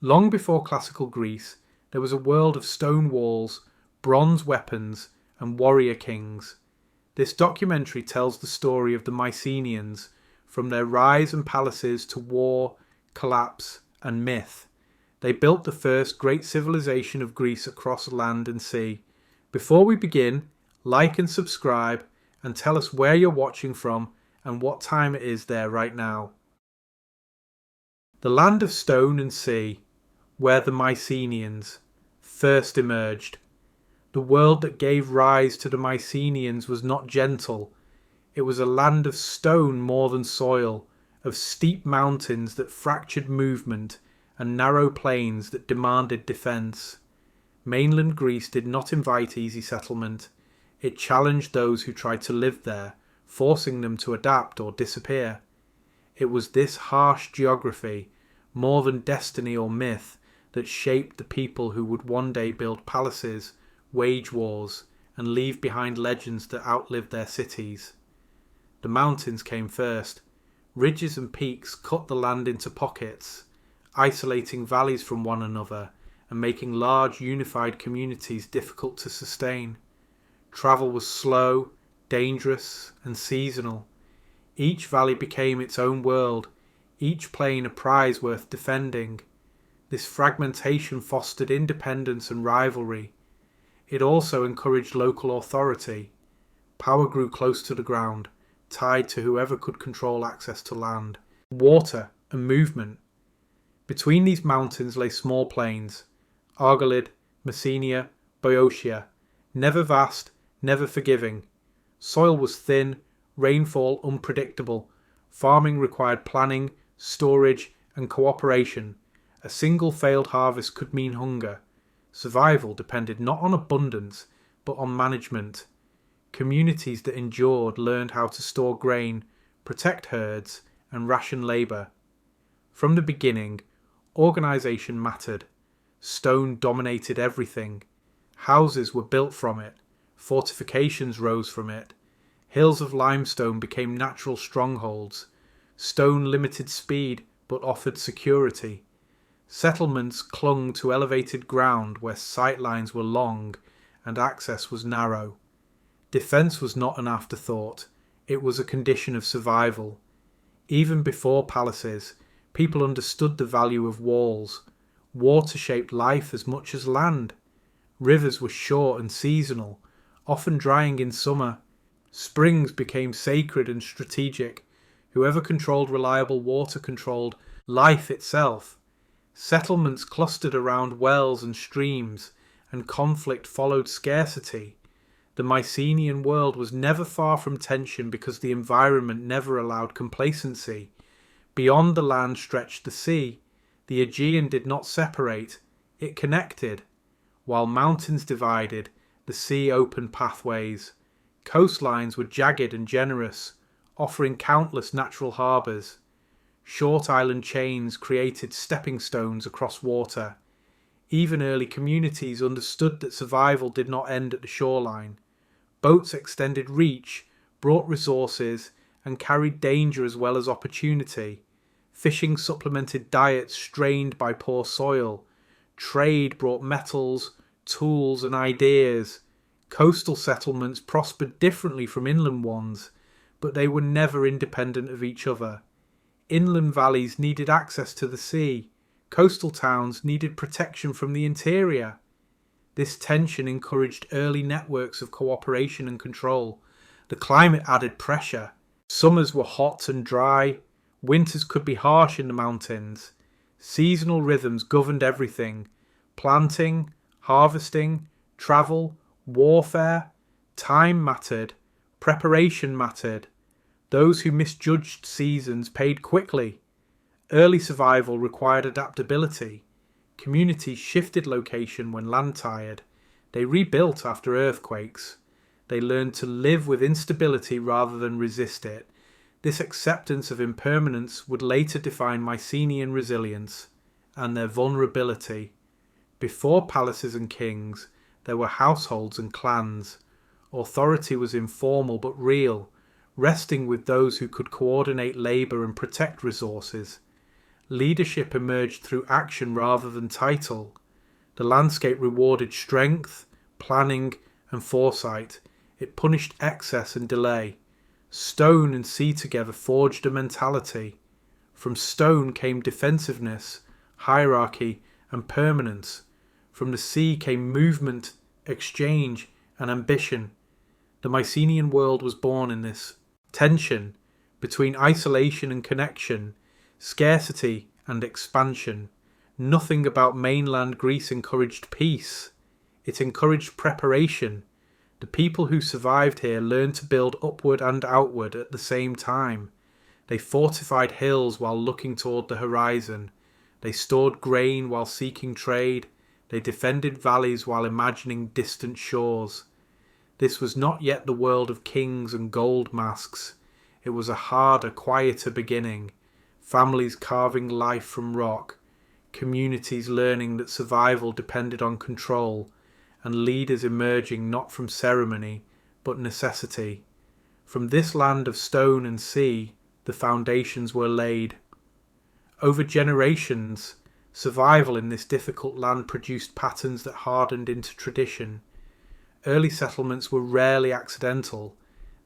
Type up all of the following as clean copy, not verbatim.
Long before classical Greece, there was a world of stone walls, bronze weapons, and warrior kings. This documentary tells the story of the Mycenaeans, from their rise and palaces to war, collapse, and myth. They built the first great civilization of Greece across land and sea. Before we begin, like and subscribe, and tell us where you're watching from and what time it is there right now. The land of stone and sea, where the Mycenaeans first emerged. The world that gave rise to the Mycenaeans was not gentle. It was a land of stone more than soil, of steep mountains that fractured movement and narrow plains that demanded defence. Mainland Greece did not invite easy settlement. It challenged those who tried to live there, forcing them to adapt or disappear. It was this harsh geography, more than destiny or myth, that shaped the people who would one day build palaces, wage wars, and leave behind legends that outlived their cities. The mountains came first. Ridges and peaks cut the land into pockets, isolating valleys from one another and making large unified communities difficult to sustain. Travel was slow, dangerous, and seasonal. Each valley became its own world, each plain a prize worth defending. This fragmentation fostered independence and rivalry. It also encouraged local authority. Power grew close to the ground, tied to whoever could control access to land, water, and movement. Between these mountains lay small plains, Argolid, Messenia, Boeotia, never vast, never forgiving. Soil was thin, rainfall unpredictable. Farming required planning, storage, and cooperation. A single failed harvest could mean hunger. Survival depended not on abundance, but on management. Communities that endured learned how to store grain, protect herds, and ration labour. From the beginning, organisation mattered. Stone dominated everything. Houses were built from it. Fortifications rose from it. Hills of limestone became natural strongholds. Stone limited speed, but offered security. Settlements clung to elevated ground where sightlines were long and access was narrow. Defence was not an afterthought, it was a condition of survival. Even before palaces, people understood the value of walls. Water shaped life as much as land. Rivers were short and seasonal, often drying in summer. Springs became sacred and strategic. Whoever controlled reliable water controlled life itself. Settlements clustered around wells and streams, and conflict followed scarcity. The Mycenaean world was never far from tension because the environment never allowed complacency. Beyond the land stretched the sea. The Aegean did not separate, it connected. While mountains divided, the sea opened pathways. Coastlines were jagged and generous, offering countless natural harbours. Short island chains created stepping stones across water. Even early communities understood that survival did not end at the shoreline. Boats extended reach, brought resources, and carried danger as well as opportunity. Fishing supplemented diets strained by poor soil. Trade brought metals, tools, and ideas. Coastal settlements prospered differently from inland ones, but they were never independent of each other. Inland valleys needed access to the sea. Coastal towns needed protection from the interior. This tension encouraged early networks of cooperation and control. The climate added pressure. Summers were hot and dry. Winters could be harsh in the mountains. Seasonal rhythms governed everything. Planting, harvesting, travel, warfare. Time mattered. Preparation mattered. Those who misjudged seasons paid quickly. Early survival required adaptability. Communities shifted location when land tired. They rebuilt after earthquakes. They learned to live with instability rather than resist it. This acceptance of impermanence would later define Mycenaean resilience and their vulnerability. Before palaces and kings, there were households and clans. Authority was informal but real, resting with those who could coordinate labour and protect resources. Leadership emerged through action rather than title. The landscape rewarded strength, planning, and foresight. It punished excess and delay. Stone and sea together forged a mentality. From stone came defensiveness, hierarchy, and permanence. From the sea came movement, exchange, and ambition. The Mycenaean world was born in this tension between isolation and connection, scarcity and expansion. Nothing about mainland Greece encouraged peace. It encouraged preparation. The people who survived here learned to build upward and outward at the same time. They fortified hills while looking toward the horizon. They stored grain while seeking trade. They defended valleys while imagining distant shores. This was not yet the world of kings and gold masks. It was a harder, quieter beginning. Families carving life from rock. Communities learning that survival depended on control. And leaders emerging not from ceremony, but necessity. From this land of stone and sea, the foundations were laid. Over generations, survival in this difficult land produced patterns that hardened into tradition. Early settlements were rarely accidental.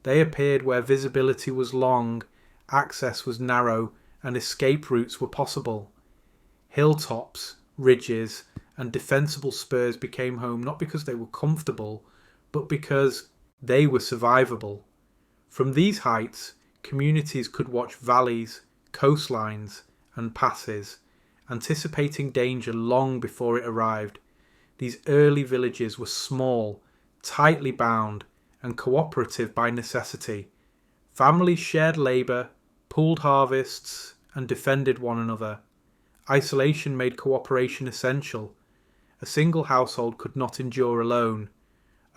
They appeared where visibility was long, access was narrow, and escape routes were possible. Hilltops, ridges, and defensible spurs became home not because they were comfortable, but because they were survivable. From these heights, communities could watch valleys, coastlines, and passes, anticipating danger long before it arrived. These early villages were small, tightly bound, and cooperative by necessity. Families shared labour, pooled harvests, and defended one another. Isolation made cooperation essential. A single household could not endure alone.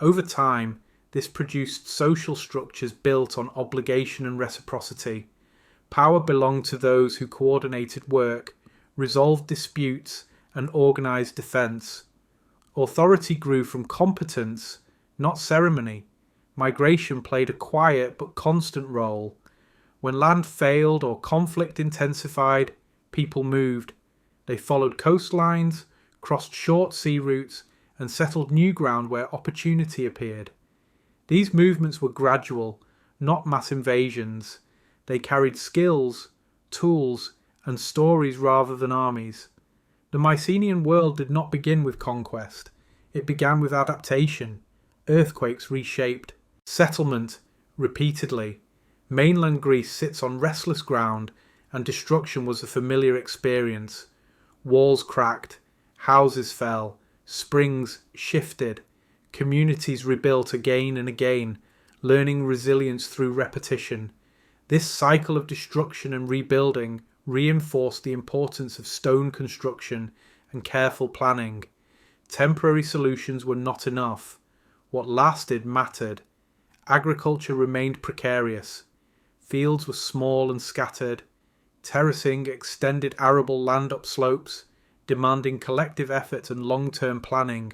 Over time, this produced social structures built on obligation and reciprocity. Power belonged to those who coordinated work, resolved disputes, and organised defence. Authority grew from competence, not ceremony. Migration played a quiet but constant role. When land failed or conflict intensified, people moved. They followed coastlines, crossed short sea routes, and settled new ground where opportunity appeared. These movements were gradual, not mass invasions. They carried skills, tools, and stories rather than armies. The Mycenaean world did not begin with conquest. It began with adaptation. Earthquakes reshaped. Settlement, repeatedly. Mainland Greece sits on restless ground, and destruction was a familiar experience. Walls cracked, houses fell, springs shifted, communities rebuilt again and again, learning resilience through repetition. This cycle of destruction and rebuilding reinforced the importance of stone construction and careful planning. Temporary solutions were not enough. What lasted mattered. Agriculture remained precarious. Fields were small and scattered. Terracing extended arable land upslopes, demanding collective effort and long-term planning.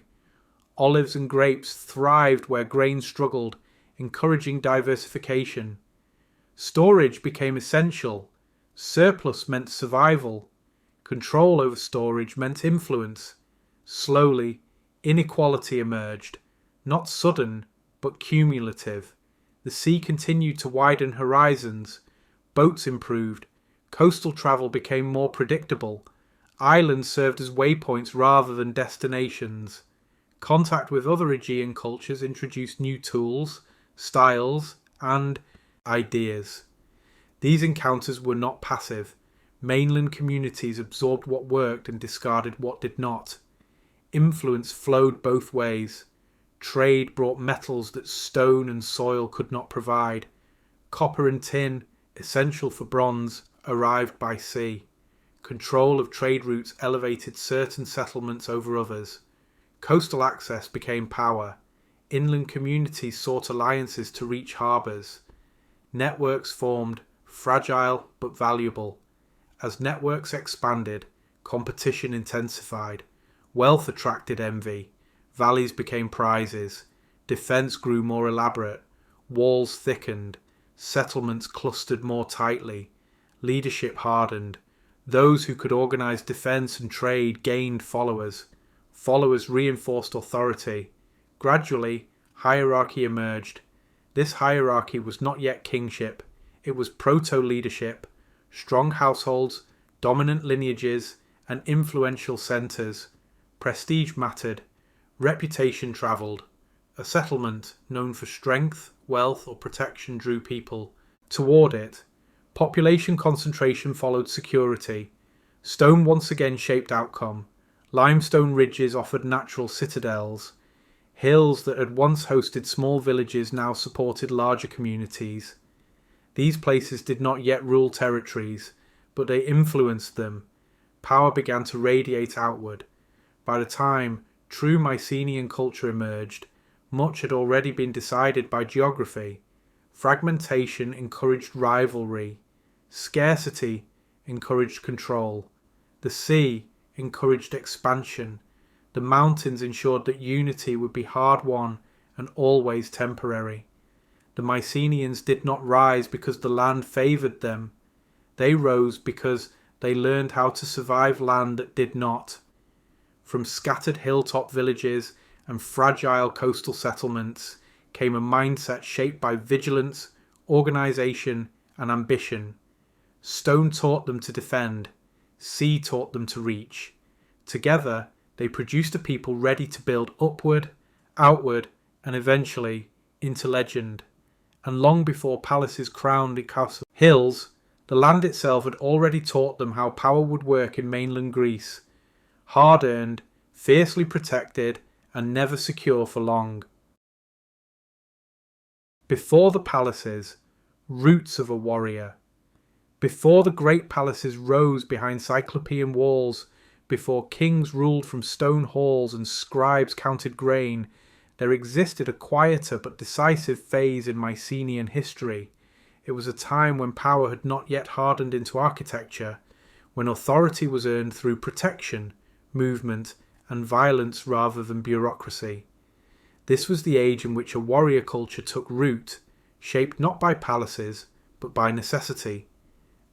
Olives and grapes thrived where grain struggled, encouraging diversification. Storage became essential. Surplus meant survival. Control over storage meant influence. Slowly, inequality emerged, not sudden, but cumulative. The sea continued to widen horizons. Boats improved. Coastal travel became more predictable. Islands served as waypoints rather than destinations. Contact with other Aegean cultures introduced new tools, styles, and ideas. These encounters were not passive. Mainland communities absorbed what worked and discarded what did not. Influence flowed both ways. Trade brought metals that stone and soil could not provide. Copper and tin, essential for bronze, arrived by sea. Control of trade routes elevated certain settlements over others. Coastal access became power. Inland communities sought alliances to reach harbours. Networks formed, fragile but valuable. As networks expanded, competition intensified. Wealth attracted envy. Valleys became prizes. Defence grew more elaborate. Walls thickened. Settlements clustered more tightly. Leadership hardened. Those who could organize defense and trade gained followers. Followers reinforced authority. Gradually, hierarchy emerged. This hierarchy was not yet kingship. It was proto-leadership. Strong households, dominant lineages, and influential centres. Prestige mattered. Reputation travelled. A settlement known for strength, wealth, or protection drew people toward it. Population concentration followed security. Stone once again shaped outcome. Limestone ridges offered natural citadels. Hills that had once hosted small villages now supported larger communities. These places did not yet rule territories, but they influenced them. Power began to radiate outward. By the time true Mycenaean culture emerged, much had already been decided by geography. Fragmentation encouraged rivalry. Scarcity encouraged control. The sea encouraged expansion. The mountains ensured that unity would be hard-won and always temporary. The Mycenaeans did not rise because the land favoured them. They rose because they learned how to survive land that did not. From scattered hilltop villages and fragile coastal settlements came a mindset shaped by vigilance, organisation, and ambition. Stone taught them to defend. Sea taught them to reach. Together, they produced a people ready to build upward, outward, and eventually into legend. And long before palaces crowned the castle hills, the land itself had already taught them how power would work in mainland Greece. Hard-earned, fiercely protected, and never secure for long. Before the palaces, roots of a warrior. Before the great palaces rose behind cyclopean walls, before kings ruled from stone halls and scribes counted grain, there existed a quieter but decisive phase in Mycenaean history. It was a time when power had not yet hardened into architecture, when authority was earned through protection, movement, and violence rather than bureaucracy. This was the age in which a warrior culture took root, shaped not by palaces, but by necessity.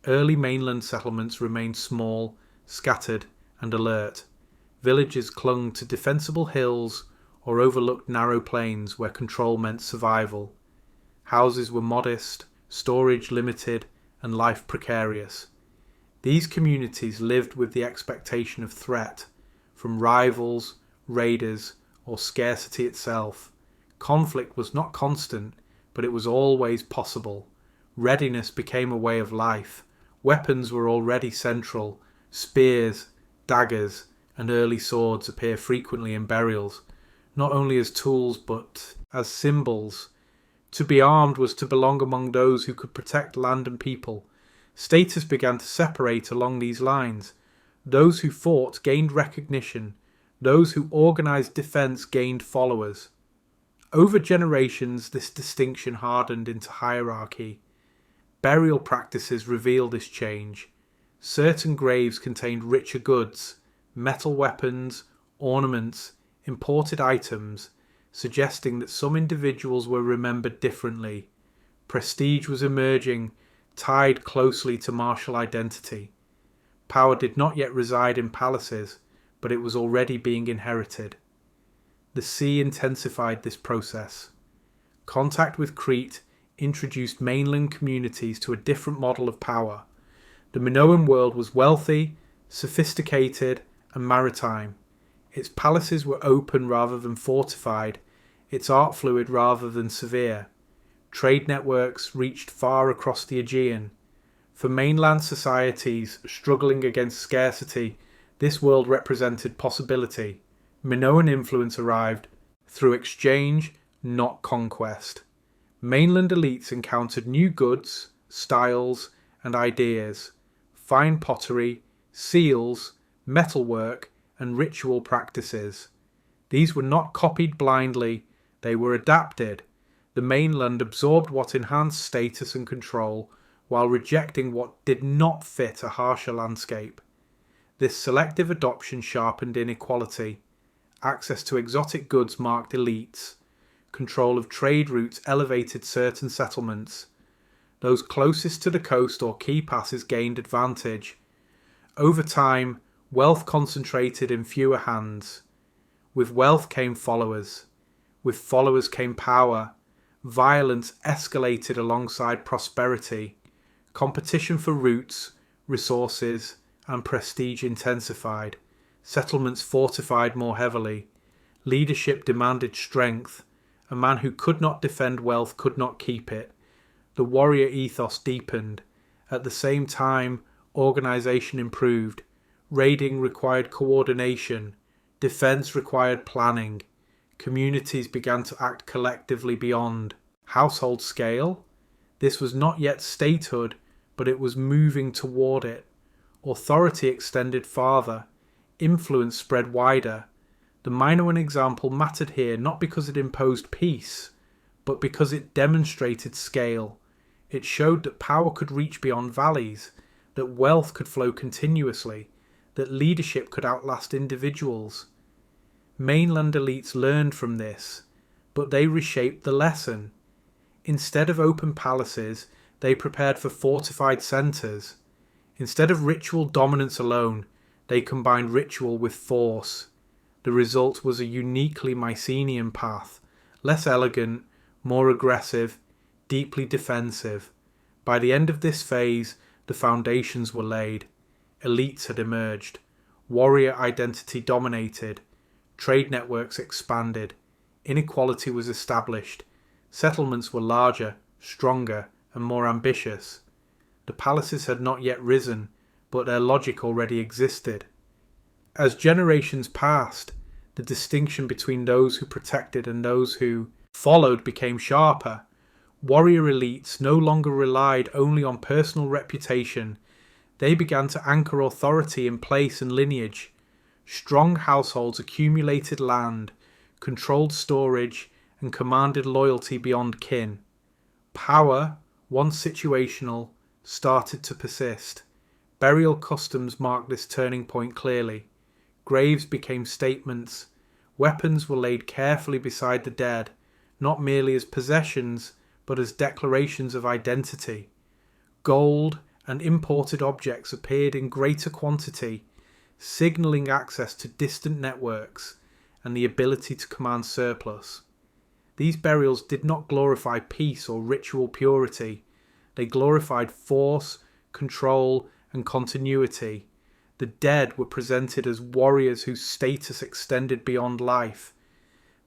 Early mainland settlements remained small, scattered, and alert. Villages clung to defensible hills or overlooked narrow plains where control meant survival. Houses were modest, storage limited, and life precarious. These communities lived with the expectation of threat, from rivals, raiders, or scarcity itself. Conflict was not constant, but it was always possible. Readiness became a way of life. Weapons were already central. Spears, daggers, and early swords appear frequently in burials, not only as tools but as symbols. To be armed was to belong among those who could protect land and people. Status began to separate along these lines. Those who fought gained recognition. Those who organised defence gained followers. Over generations, this distinction hardened into hierarchy. Burial practices reveal this change. Certain graves contained richer goods, metal weapons, ornaments, imported items, suggesting that some individuals were remembered differently. Prestige was emerging, tied closely to martial identity. Power did not yet reside in palaces, but it was already being inherited. The sea intensified this process. Contact with Crete introduced mainland communities to a different model of power. The Minoan world was wealthy, sophisticated, and maritime. Its palaces were open rather than fortified, its art fluid rather than severe. Trade networks reached far across the Aegean. For mainland societies struggling against scarcity, this world represented possibility. Minoan influence arrived through exchange, not conquest. Mainland elites encountered new goods, styles, and ideas. Fine pottery, seals, metalwork, and ritual practices. These were not copied blindly, they were adapted. The mainland absorbed what enhanced status and control, while rejecting what did not fit a harsher landscape. This selective adoption sharpened inequality. Access to exotic goods marked elites. Control of trade routes elevated certain settlements. Those closest to the coast or key passes gained advantage. Over time, wealth concentrated in fewer hands. With wealth came followers. With followers came power. Violence escalated alongside prosperity. Competition for routes, resources, and prestige intensified. Settlements fortified more heavily. Leadership demanded strength. A man who could not defend wealth could not keep it. The warrior ethos deepened. At the same time, organization improved. Raiding required coordination. Defense required planning. Communities began to act collectively beyond household scale. This was not yet statehood, but it was moving toward it. Authority extended farther. Influence spread wider. The Minoan example mattered here not because it imposed peace, but because it demonstrated scale. It showed that power could reach beyond valleys, that wealth could flow continuously, that leadership could outlast individuals. Mainland elites learned from this, but they reshaped the lesson. Instead of open palaces, they prepared for fortified centres. Instead of ritual dominance alone, they combined ritual with force. The result was a uniquely Mycenaean path, less elegant, more aggressive, deeply defensive. By the end of this phase, the foundations were laid. Elites had emerged. Warrior identity dominated. Trade networks expanded. Inequality was established. Settlements were larger, stronger, and more ambitious. The palaces had not yet risen, but their logic already existed. As generations passed, the distinction between those who protected and those who followed became sharper. Warrior elites no longer relied only on personal reputation. They began to anchor authority in place and lineage. Strong households accumulated land, controlled storage, and commanded loyalty beyond kin. Power, once situational, started to persist. Burial customs marked this turning point clearly. Graves became statements. Weapons were laid carefully beside the dead, not merely as possessions, but as declarations of identity. Gold and imported objects appeared in greater quantity, signalling access to distant networks and the ability to command surplus. These burials did not glorify peace or ritual purity. They glorified force, control, and continuity. The dead were presented as warriors whose status extended beyond life.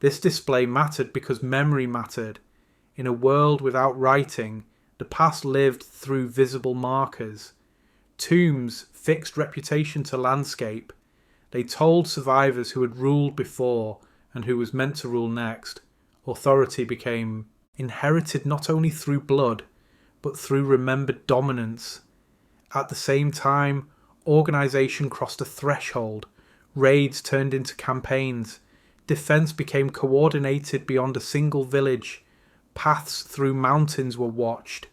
This display mattered because memory mattered. In a world without writing, the past lived through visible markers. Tombs fixed reputation to landscape. They told survivors who had ruled before and who was meant to rule next. Authority became inherited not only through blood, but through remembered dominance. At the same time, organisation crossed a threshold. Raids turned into campaigns. Defence became coordinated beyond a single village. Paths through mountains were watched.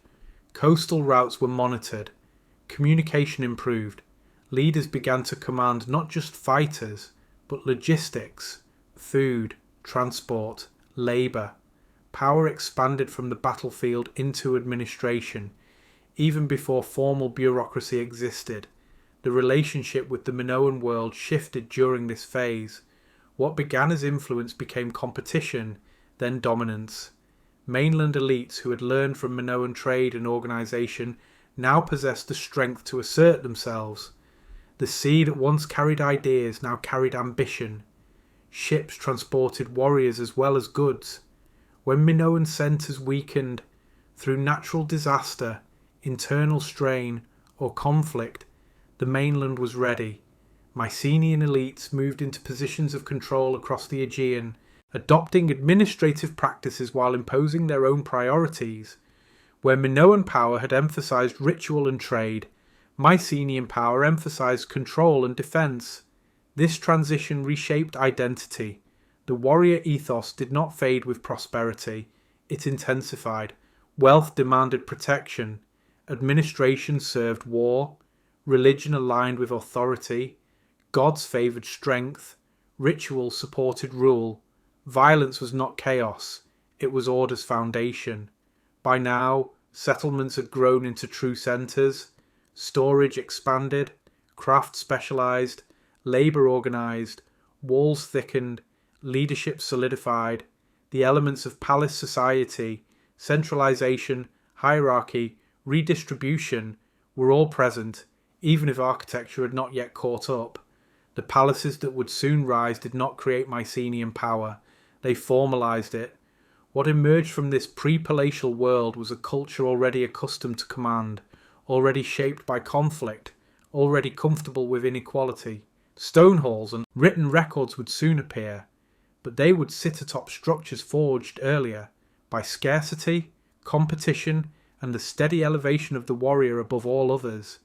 Coastal routes were monitored. Communication improved. Leaders began to command not just fighters, but logistics, food, transport, labour. Power expanded from the battlefield into administration. Even before formal bureaucracy existed, the relationship with the Minoan world shifted during this phase. What began as influence became competition, then dominance. Mainland elites who had learned from Minoan trade and organisation now possessed the strength to assert themselves. The sea that once carried ideas now carried ambition. Ships transported warriors as well as goods. When Minoan centres weakened through natural disaster, internal strain, or conflict, the mainland was ready. Mycenaean elites moved into positions of control across the Aegean, adopting administrative practices while imposing their own priorities. Where Minoan power had emphasised ritual and trade, Mycenaean power emphasised control and defence. This transition reshaped identity. The warrior ethos did not fade with prosperity, it intensified. Wealth demanded protection. Administration served war. Religion aligned with authority. Gods favoured strength. Ritual supported rule. Violence was not chaos, it was order's foundation. By now, settlements had grown into true centres. Storage expanded. craft specialized, labor organized, walls thickened, leadership solidified, the elements of palace society, centralization, hierarchy, redistribution were all present, even if architecture had not yet caught up. The palaces that would soon rise did not create Mycenaean power, they formalized it. What emerged from this pre-palatial world was a culture already accustomed to command, already shaped by conflict, already comfortable with inequality. Stone halls and written records would soon appear, but they would sit atop structures forged earlier by scarcity, competition, and the steady elevation of the warrior above all others.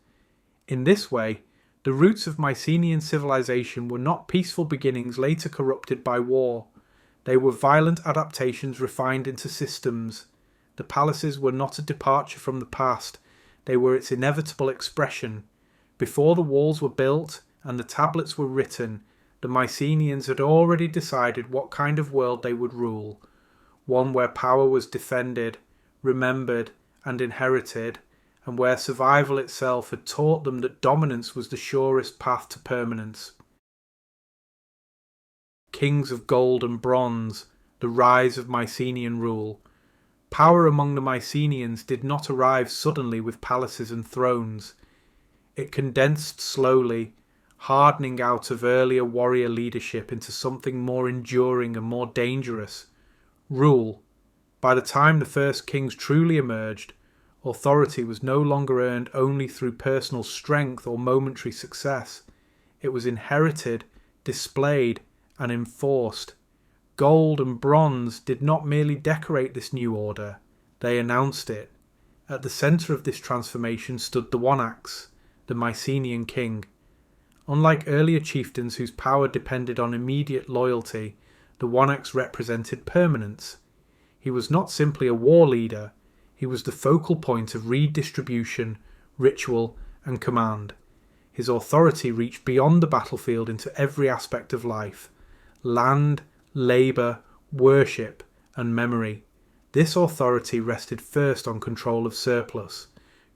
In this way, the roots of Mycenaean civilization were not peaceful beginnings later corrupted by war. They were violent adaptations refined into systems. The palaces were not a departure from the past, they were its inevitable expression. Before the walls were built and the tablets were written, the Mycenaeans had already decided what kind of world they would rule. One where power was defended, remembered, and inherited, and where survival itself had taught them that dominance was the surest path to permanence. Kings of gold and bronze, the rise of Mycenaean rule. Power among the Mycenaeans did not arrive suddenly with palaces and thrones. It condensed slowly, hardening out of earlier warrior leadership into something more enduring and more dangerous. Rule. By the time the first kings truly emerged, authority was no longer earned only through personal strength or momentary success. It was inherited, displayed, and enforced. Gold and bronze did not merely decorate this new order, they announced it. At the centre of this transformation stood the Wonax, the Mycenaean king. Unlike earlier chieftains whose power depended on immediate loyalty, the Wonax represented permanence. He was not simply a war leader, he was the focal point of redistribution, ritual, and command. His authority reached beyond the battlefield into every aspect of life: land, labour, worship, and memory. This authority rested first on control of surplus.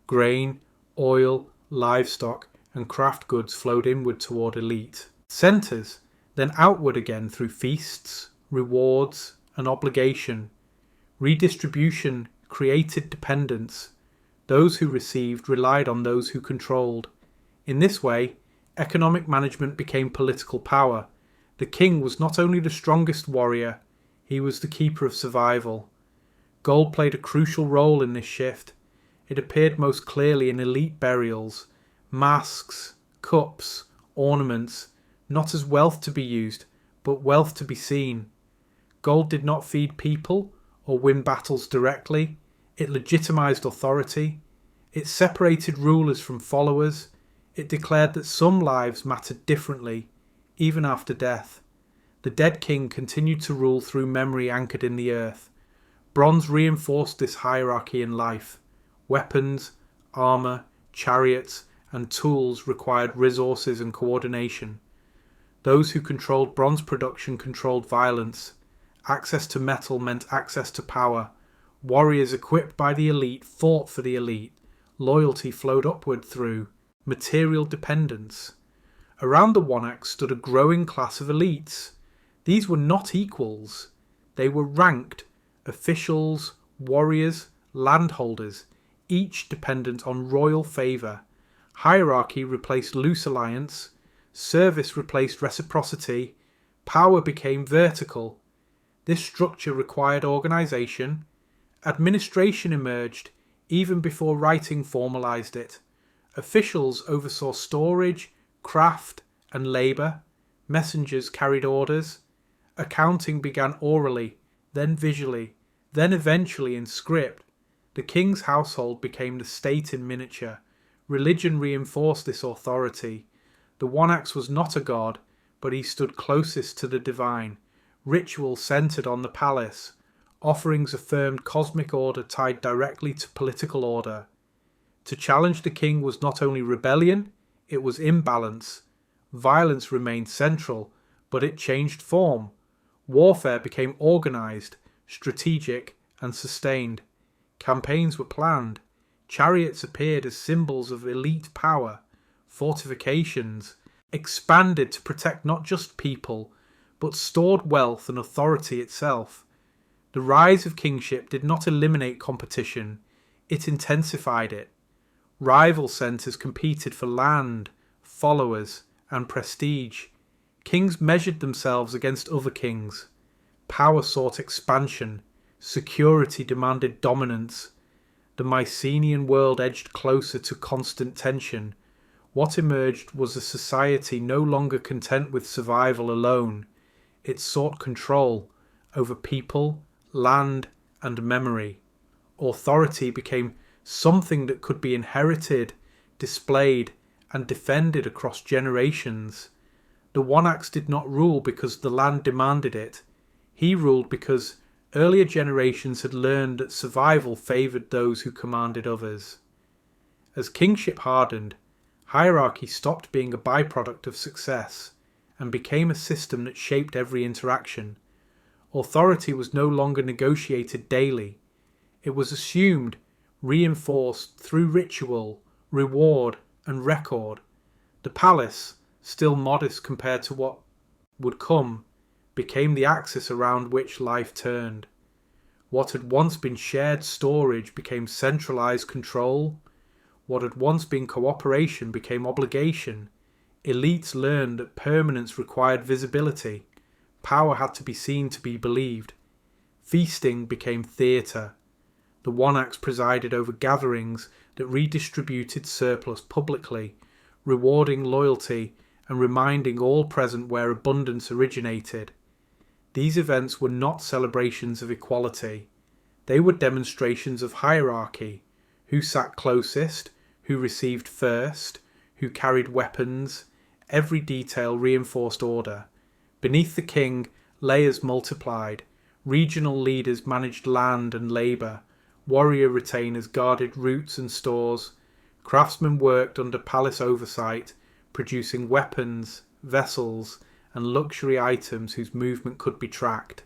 Grain, oil, livestock, and craft goods flowed inward toward elite centres, then outward again through feasts, rewards, and obligation. Redistribution created dependence. Those who received relied on those who controlled. In this way, economic management became political power. The king was not only the strongest warrior, he was the keeper of survival. Gold played a crucial role in this shift. It appeared most clearly in elite burials, masks, cups, ornaments, not as wealth to be used, but wealth to be seen. Gold did not feed people or win battles directly. It legitimized authority. It separated rulers from followers. It declared that some lives mattered differently, even after death. The dead king continued to rule through memory anchored in the earth. Bronze reinforced this hierarchy in life. Weapons, armour, chariots, and tools required resources and coordination. Those who controlled bronze production controlled violence. Access to metal meant access to power. Warriors equipped by the elite fought for the elite. Loyalty flowed upward through material dependence. Around the Wonax stood a growing class of elites. These were not equals. They were ranked: officials, warriors, landholders, each dependent on royal favour. Hierarchy replaced loose alliance. Service replaced reciprocity. Power became vertical. This structure required organisation. Administration emerged even before writing formalised it. Officials oversaw storage, craft, and labour. Messengers carried orders. Accounting began orally, then visually, then eventually in script. The king's household became the state in miniature. Religion reinforced this authority. The Wonax was not a god, but he stood closest to the divine. Ritual centred on the palace. Offerings affirmed cosmic order tied directly to political order. To challenge the king was not only rebellion, it was imbalance. Violence remained central, but it changed form. Warfare became organised, strategic, and sustained. Campaigns were planned. Chariots appeared as symbols of elite power. fortifications, expanded to protect not just people, but stored wealth and authority itself. The rise of kingship did not eliminate competition, it intensified it. Rival centres competed for land, followers, and prestige. Kings measured themselves against other kings. Power sought expansion. Security demanded dominance. The Mycenaean world edged closer to constant tension. What emerged was a society no longer content with survival alone. It sought control over people, land, and memory. Authority became something that could be inherited, displayed, and defended across generations. The one-axe did not rule because the land demanded it. He ruled because earlier generations had learned that survival favoured those who commanded others. As kingship hardened, hierarchy stopped being a byproduct of success and became a system that shaped every interaction. Authority was no longer negotiated daily. It was assumed, reinforced through ritual, reward, and record. The palace, still modest compared to what would come, became the axis around which life turned. What had once been shared storage became centralized control. What had once been cooperation became obligation. Elites learned that permanence required visibility. Power had to be seen to be believed. Feasting became theatre. The one-axe presided over gatherings that redistributed surplus publicly, rewarding loyalty and reminding all present where abundance originated. These events were not celebrations of equality. They were demonstrations of hierarchy. Who sat closest, who received first, who carried weapons. Every detail reinforced order. Beneath the king, layers multiplied. Regional leaders managed land and labour. Warrior retainers guarded routes and stores. Craftsmen worked under palace oversight, producing weapons, vessels, and luxury items whose movement could be tracked.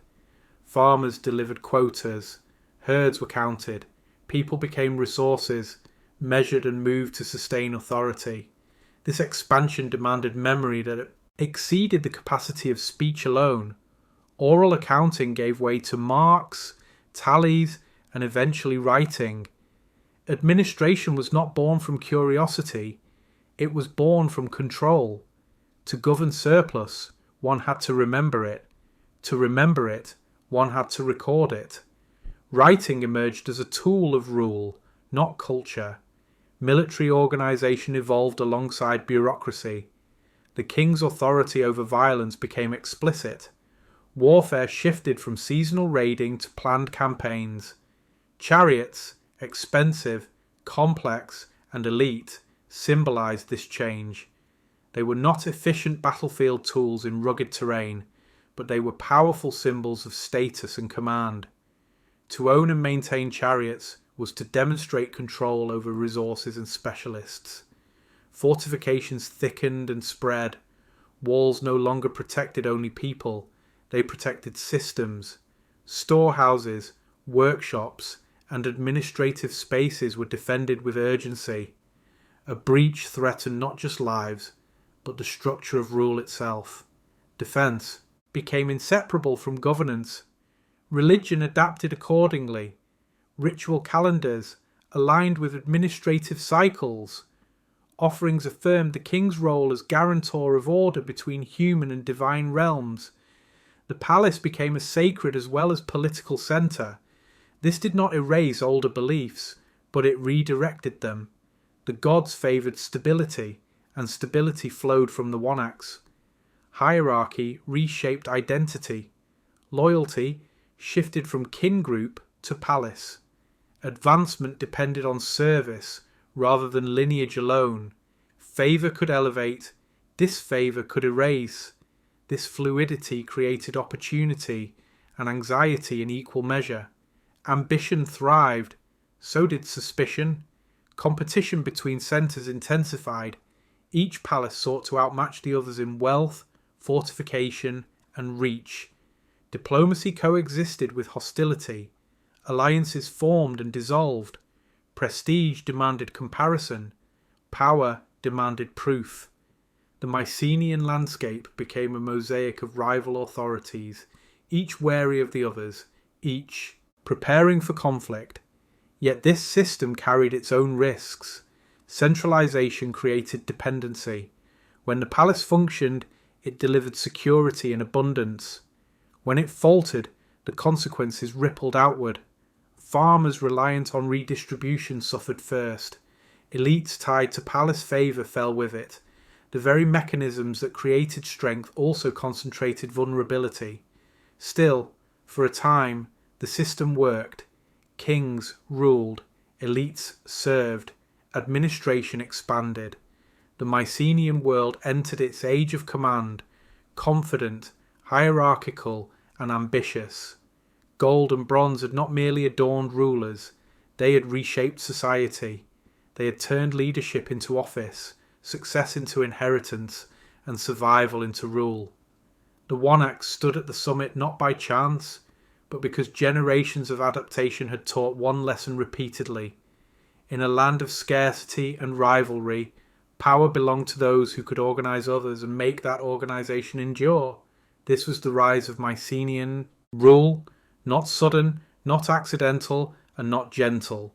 Farmers delivered quotas. Herds were counted. People became resources, measured and moved to sustain authority. This expansion demanded memory that exceeded the capacity of speech alone. Oral accounting gave way to marks, tallies, and eventually writing. Administration was not born from curiosity, it was born from control. To govern surplus, one had to remember it. To remember it, one had to record it. Writing emerged as a tool of rule, not culture. Military organisation evolved alongside bureaucracy. The king's authority over violence became explicit. Warfare shifted from seasonal raiding to planned campaigns. Chariots, expensive, complex, and elite, symbolised this change. They were not efficient battlefield tools in rugged terrain, but they were powerful symbols of status and command. To own and maintain chariots was to demonstrate control over resources and specialists. Fortifications thickened and spread. Walls no longer protected only people, they protected systems. Storehouses, workshops, and administrative spaces were defended with urgency. A breach threatened not just lives, but the structure of rule itself. Defence became inseparable from governance. Religion adapted accordingly. Ritual calendars aligned with administrative cycles. Offerings affirmed the king's role as guarantor of order between human and divine realms. The palace became a sacred as well as political centre. This did not erase older beliefs, but it redirected them. The gods favoured stability, and stability flowed from the one-axe. Hierarchy reshaped identity. Loyalty shifted from kin group to palace. Advancement depended on service rather than lineage alone. Favour could elevate, disfavour could erase. This fluidity created opportunity and anxiety in equal measure. Ambition thrived, so did suspicion. Competition between centres intensified. Each palace sought to outmatch the others in wealth, fortification, and reach. Diplomacy coexisted with hostility. Alliances formed and dissolved. Prestige demanded comparison. Power demanded proof. The Mycenaean landscape became a mosaic of rival authorities, each wary of the others, each preparing for conflict. Yet this system carried its own risks. Centralization created dependency. When the palace functioned, it delivered security and abundance. When it faltered, the consequences rippled outward. Farmers reliant on redistribution suffered first. Elites tied to palace favour fell with it. The very mechanisms that created strength also concentrated vulnerability. Still, for a time, the system worked. Kings ruled, elites served, administration expanded. The Mycenaean world entered its age of command, confident, hierarchical, and ambitious. Gold and bronze had not merely adorned rulers, they had reshaped society. They had turned leadership into office, success into inheritance, and survival into rule. The Wanaks stood at the summit not by chance, but because generations of adaptation had taught one lesson repeatedly. In a land of scarcity and rivalry, power belonged to those who could organise others and make that organisation endure. This was the rise of Mycenaean rule, not sudden, not accidental, and not gentle.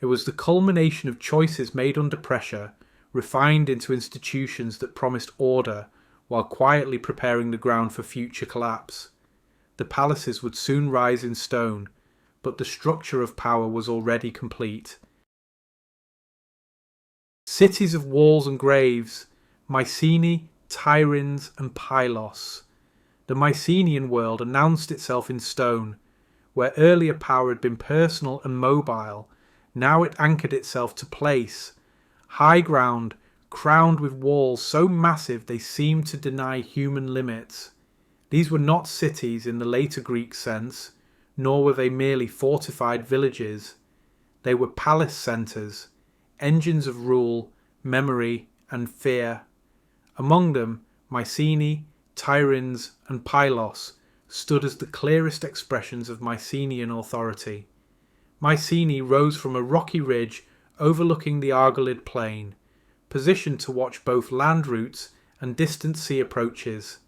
It was the culmination of choices made under pressure, refined into institutions that promised order, while quietly preparing the ground for future collapse. The palaces would soon rise in stone, but the structure of power was already complete. Cities of walls and graves, Mycenae, Tiryns, and Pylos. The Mycenaean world announced itself in stone. Where earlier power had been personal and mobile, now it anchored itself to place. High ground, crowned with walls so massive they seemed to deny human limits. These were not cities in the later Greek sense, nor were they merely fortified villages. They were palace centres, engines of rule, memory, and fear. Among them, Mycenae, Tiryns, and Pylos stood as the clearest expressions of Mycenaean authority. Mycenae rose from a rocky ridge overlooking the Argolid plain, positioned to watch both land routes and distant sea approaches.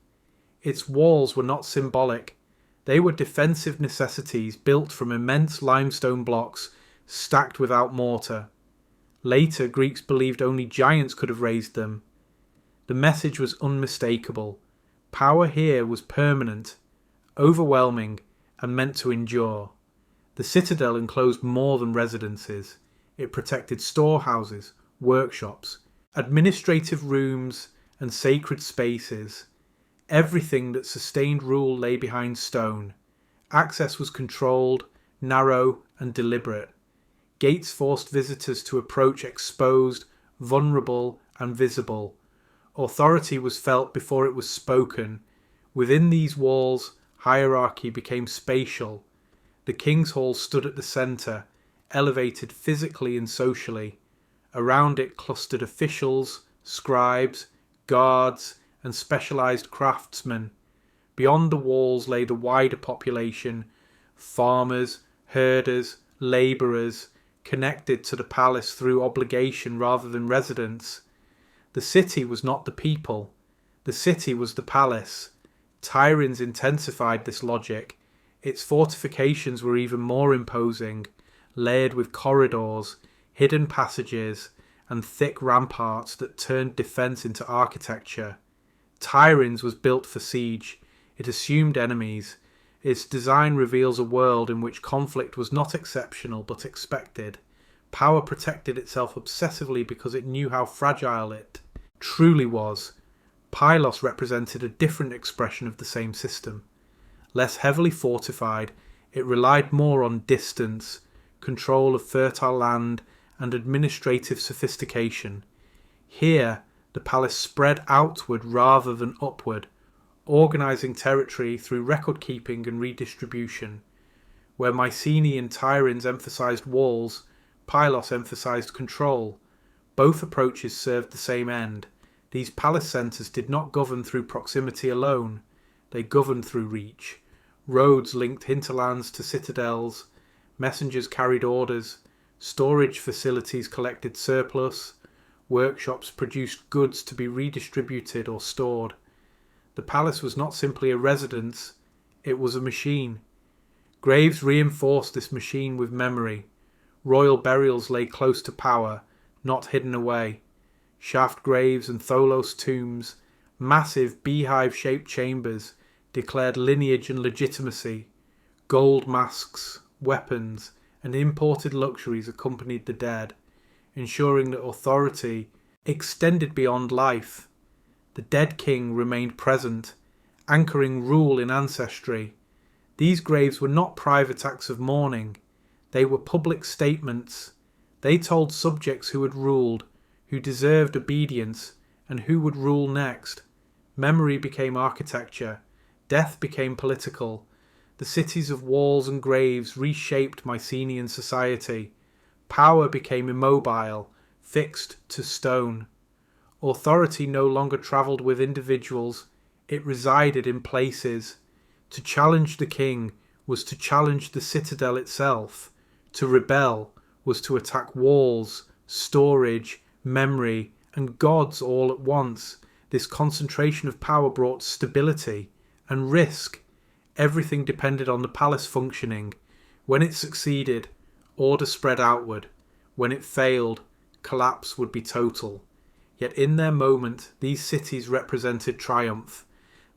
Its walls were not symbolic. They were defensive necessities built from immense limestone blocks stacked without mortar. Later, Greeks believed only giants could have raised them. The message was unmistakable. Power here was permanent, overwhelming, and meant to endure. The citadel enclosed more than residences. It protected storehouses, workshops, administrative rooms, and sacred spaces. Everything that sustained rule lay behind stone. Access was controlled, narrow, and deliberate. Gates forced visitors to approach exposed, vulnerable, and visible. Authority was felt before it was spoken. Within these walls, hierarchy became spatial. The King's Hall stood at the centre, elevated physically and socially. Around it clustered officials, scribes, guards, and specialised craftsmen. Beyond the walls lay the wider population, farmers, herders, labourers, connected to the palace through obligation rather than residence. The city was not the people. The city was the palace. Tiryns intensified this logic. Its fortifications were even more imposing, layered with corridors, hidden passages, and thick ramparts that turned defence into architecture. Tiryns was built for siege. It assumed enemies. Its design reveals a world in which conflict was not exceptional but expected. Power protected itself obsessively because it knew how fragile it truly was. Pylos represented a different expression of the same system. Less heavily fortified, it relied more on distance, control of fertile land, and administrative sophistication. Here, the palace spread outward rather than upward, organising territory through record-keeping and redistribution. Where Mycenae and Tiryns emphasised walls, Pylos emphasised control. Both approaches served the same end. These palace centres did not govern through proximity alone. They governed through reach. Roads linked hinterlands to citadels. Messengers carried orders. Storage facilities collected surplus. Workshops produced goods to be redistributed or stored. The palace was not simply a residence, it was a machine. Graves reinforced this machine with memory. Royal burials lay close to power, not hidden away. Shaft graves and tholos tombs, massive beehive-shaped chambers, declared lineage and legitimacy. Gold masks, weapons, and imported luxuries accompanied the dead, ensuring that authority extended beyond life. The dead king remained present, anchoring rule in ancestry. These graves were not private acts of mourning. They were public statements. They told subjects who had ruled, who deserved obedience, and who would rule next. Memory became architecture. Death became political. The cities of walls and graves reshaped Mycenaean society. Power became immobile, fixed to stone. Authority no longer travelled with individuals, it resided in places. To challenge the king was to challenge the citadel itself. To rebel was to attack walls, storage, memory, and gods all at once. This concentration of power brought stability and risk. Everything depended on the palace functioning. When it succeeded, order spread outward. When it failed, collapse would be total. Yet in their moment, these cities represented triumph.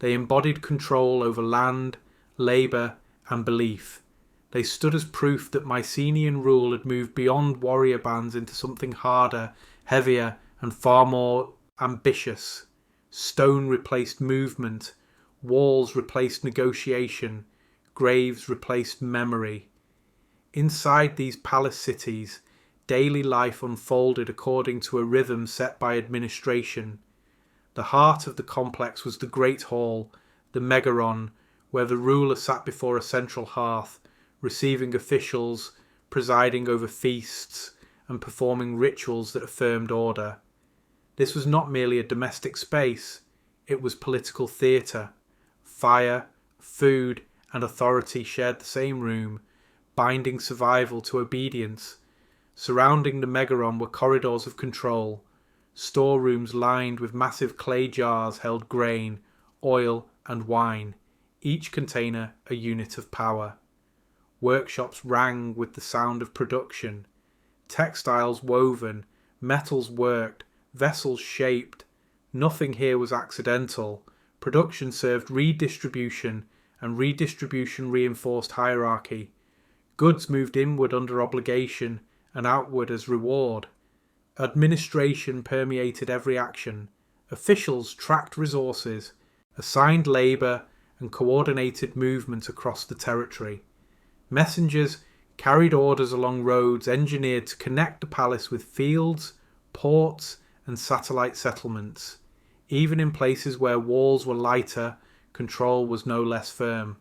They embodied control over land, labour, and belief. They stood as proof that Mycenaean rule had moved beyond warrior bands into something harder, heavier, and far more ambitious. Stone replaced movement. Walls replaced negotiation. Graves replaced memory. Inside these palace cities, daily life unfolded according to a rhythm set by administration. The heart of the complex was the Great Hall, the Megaron, where the ruler sat before a central hearth, receiving officials, presiding over feasts, and performing rituals that affirmed order. This was not merely a domestic space, it was political theatre. Fire, food, and authority shared the same room, binding survival to obedience. Surrounding the Megaron were corridors of control. Storerooms lined with massive clay jars held grain, oil, and wine, each container a unit of power. Workshops rang with the sound of production. Textiles woven, metals worked, vessels shaped. Nothing here was accidental. Production served redistribution, and redistribution reinforced hierarchy. Goods moved inward under obligation and outward as reward. Administration permeated every action. Officials tracked resources, assigned labour, and coordinated movement across the territory. Messengers carried orders along roads engineered to connect the palace with fields, ports, and satellite settlements. Even in places where walls were lighter, control was no less firm.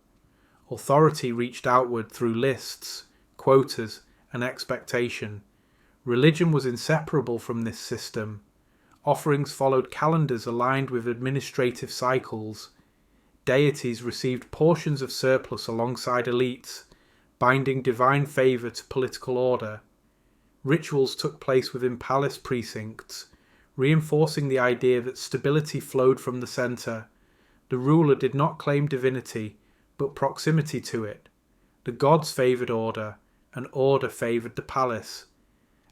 Authority reached outward through lists, quotas, and expectation. Religion was inseparable from this system. Offerings followed calendars aligned with administrative cycles. Deities received portions of surplus alongside elites, binding divine favour to political order. Rituals took place within palace precincts, reinforcing the idea that stability flowed from the centre. The ruler did not claim divinity, but proximity to it. The gods favoured order, and order favoured the palace.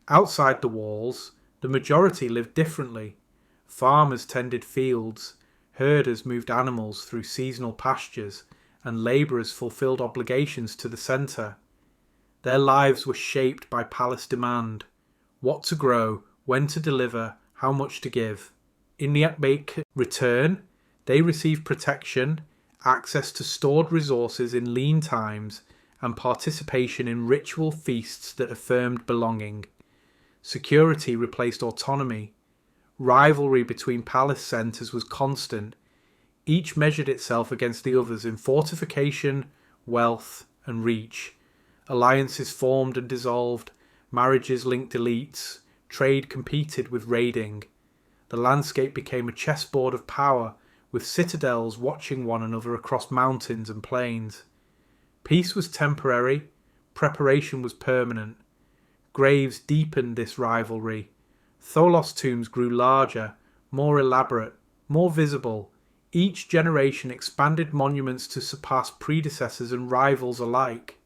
Outside the walls, the majority lived differently. Farmers tended fields, herders moved animals through seasonal pastures, and labourers fulfilled obligations to the centre. Their lives were shaped by palace demand: what to grow, when to deliver, how much to give. In return, they received protection, access to stored resources in lean times, and participation in ritual feasts that affirmed belonging. Security replaced autonomy. Rivalry between palace centres was constant. Each measured itself against the others in fortification, wealth, and reach. Alliances formed and dissolved, marriages linked elites, trade competed with raiding. The landscape became a chessboard of power, with citadels watching one another across mountains and plains. Peace was temporary, preparation was permanent. Graves deepened this rivalry. Tholos tombs grew larger, more elaborate, more visible. Each generation expanded monuments to surpass predecessors and rivals alike.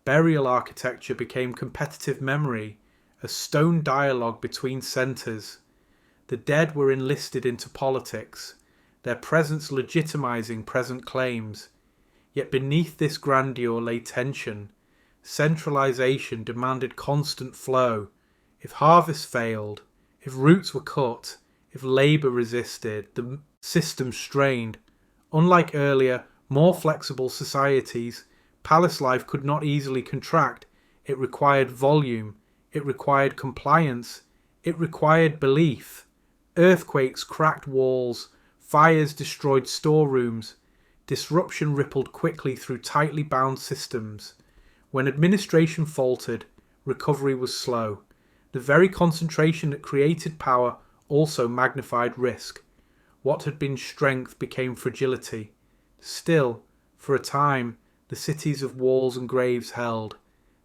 Burial architecture became competitive memory, a stone dialogue between centres. The dead were enlisted into politics, their presence legitimizing present claims. Yet beneath this grandeur lay tension. Centralization demanded constant flow. If harvest failed, if roots were cut, if labour resisted, the system strained. Unlike earlier, more flexible societies, palace life could not easily contract. It required volume, it required compliance, it required belief. Earthquakes cracked walls, fires destroyed storerooms. Disruption rippled quickly through tightly bound systems. When administration faltered, recovery was slow. The very concentration that created power also magnified risk. What had been strength became fragility. Still, for a time, the cities of walls and graves held.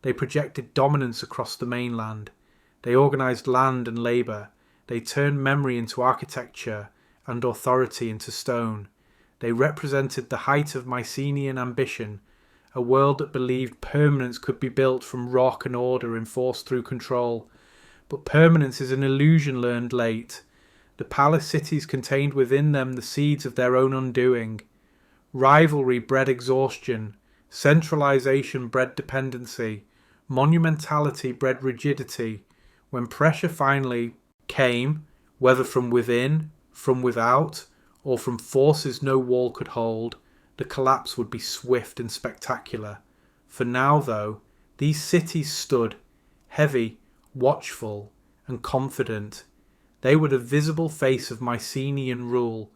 They projected dominance across the mainland. They organised land and labour. They turned memory into architecture and authority into stone. They represented the height of Mycenaean ambition, a world that believed permanence could be built from rock and order enforced through control. But permanence is an illusion learned late. The palace cities contained within them the seeds of their own undoing. Rivalry bred exhaustion, centralisation bred dependency, monumentality bred rigidity. When pressure finally came, whether from within, from without, or from forces no wall could hold, the collapse would be swift and spectacular. For now, though, these cities stood, heavy, watchful, and confident. They were the visible face of Mycenaean rule,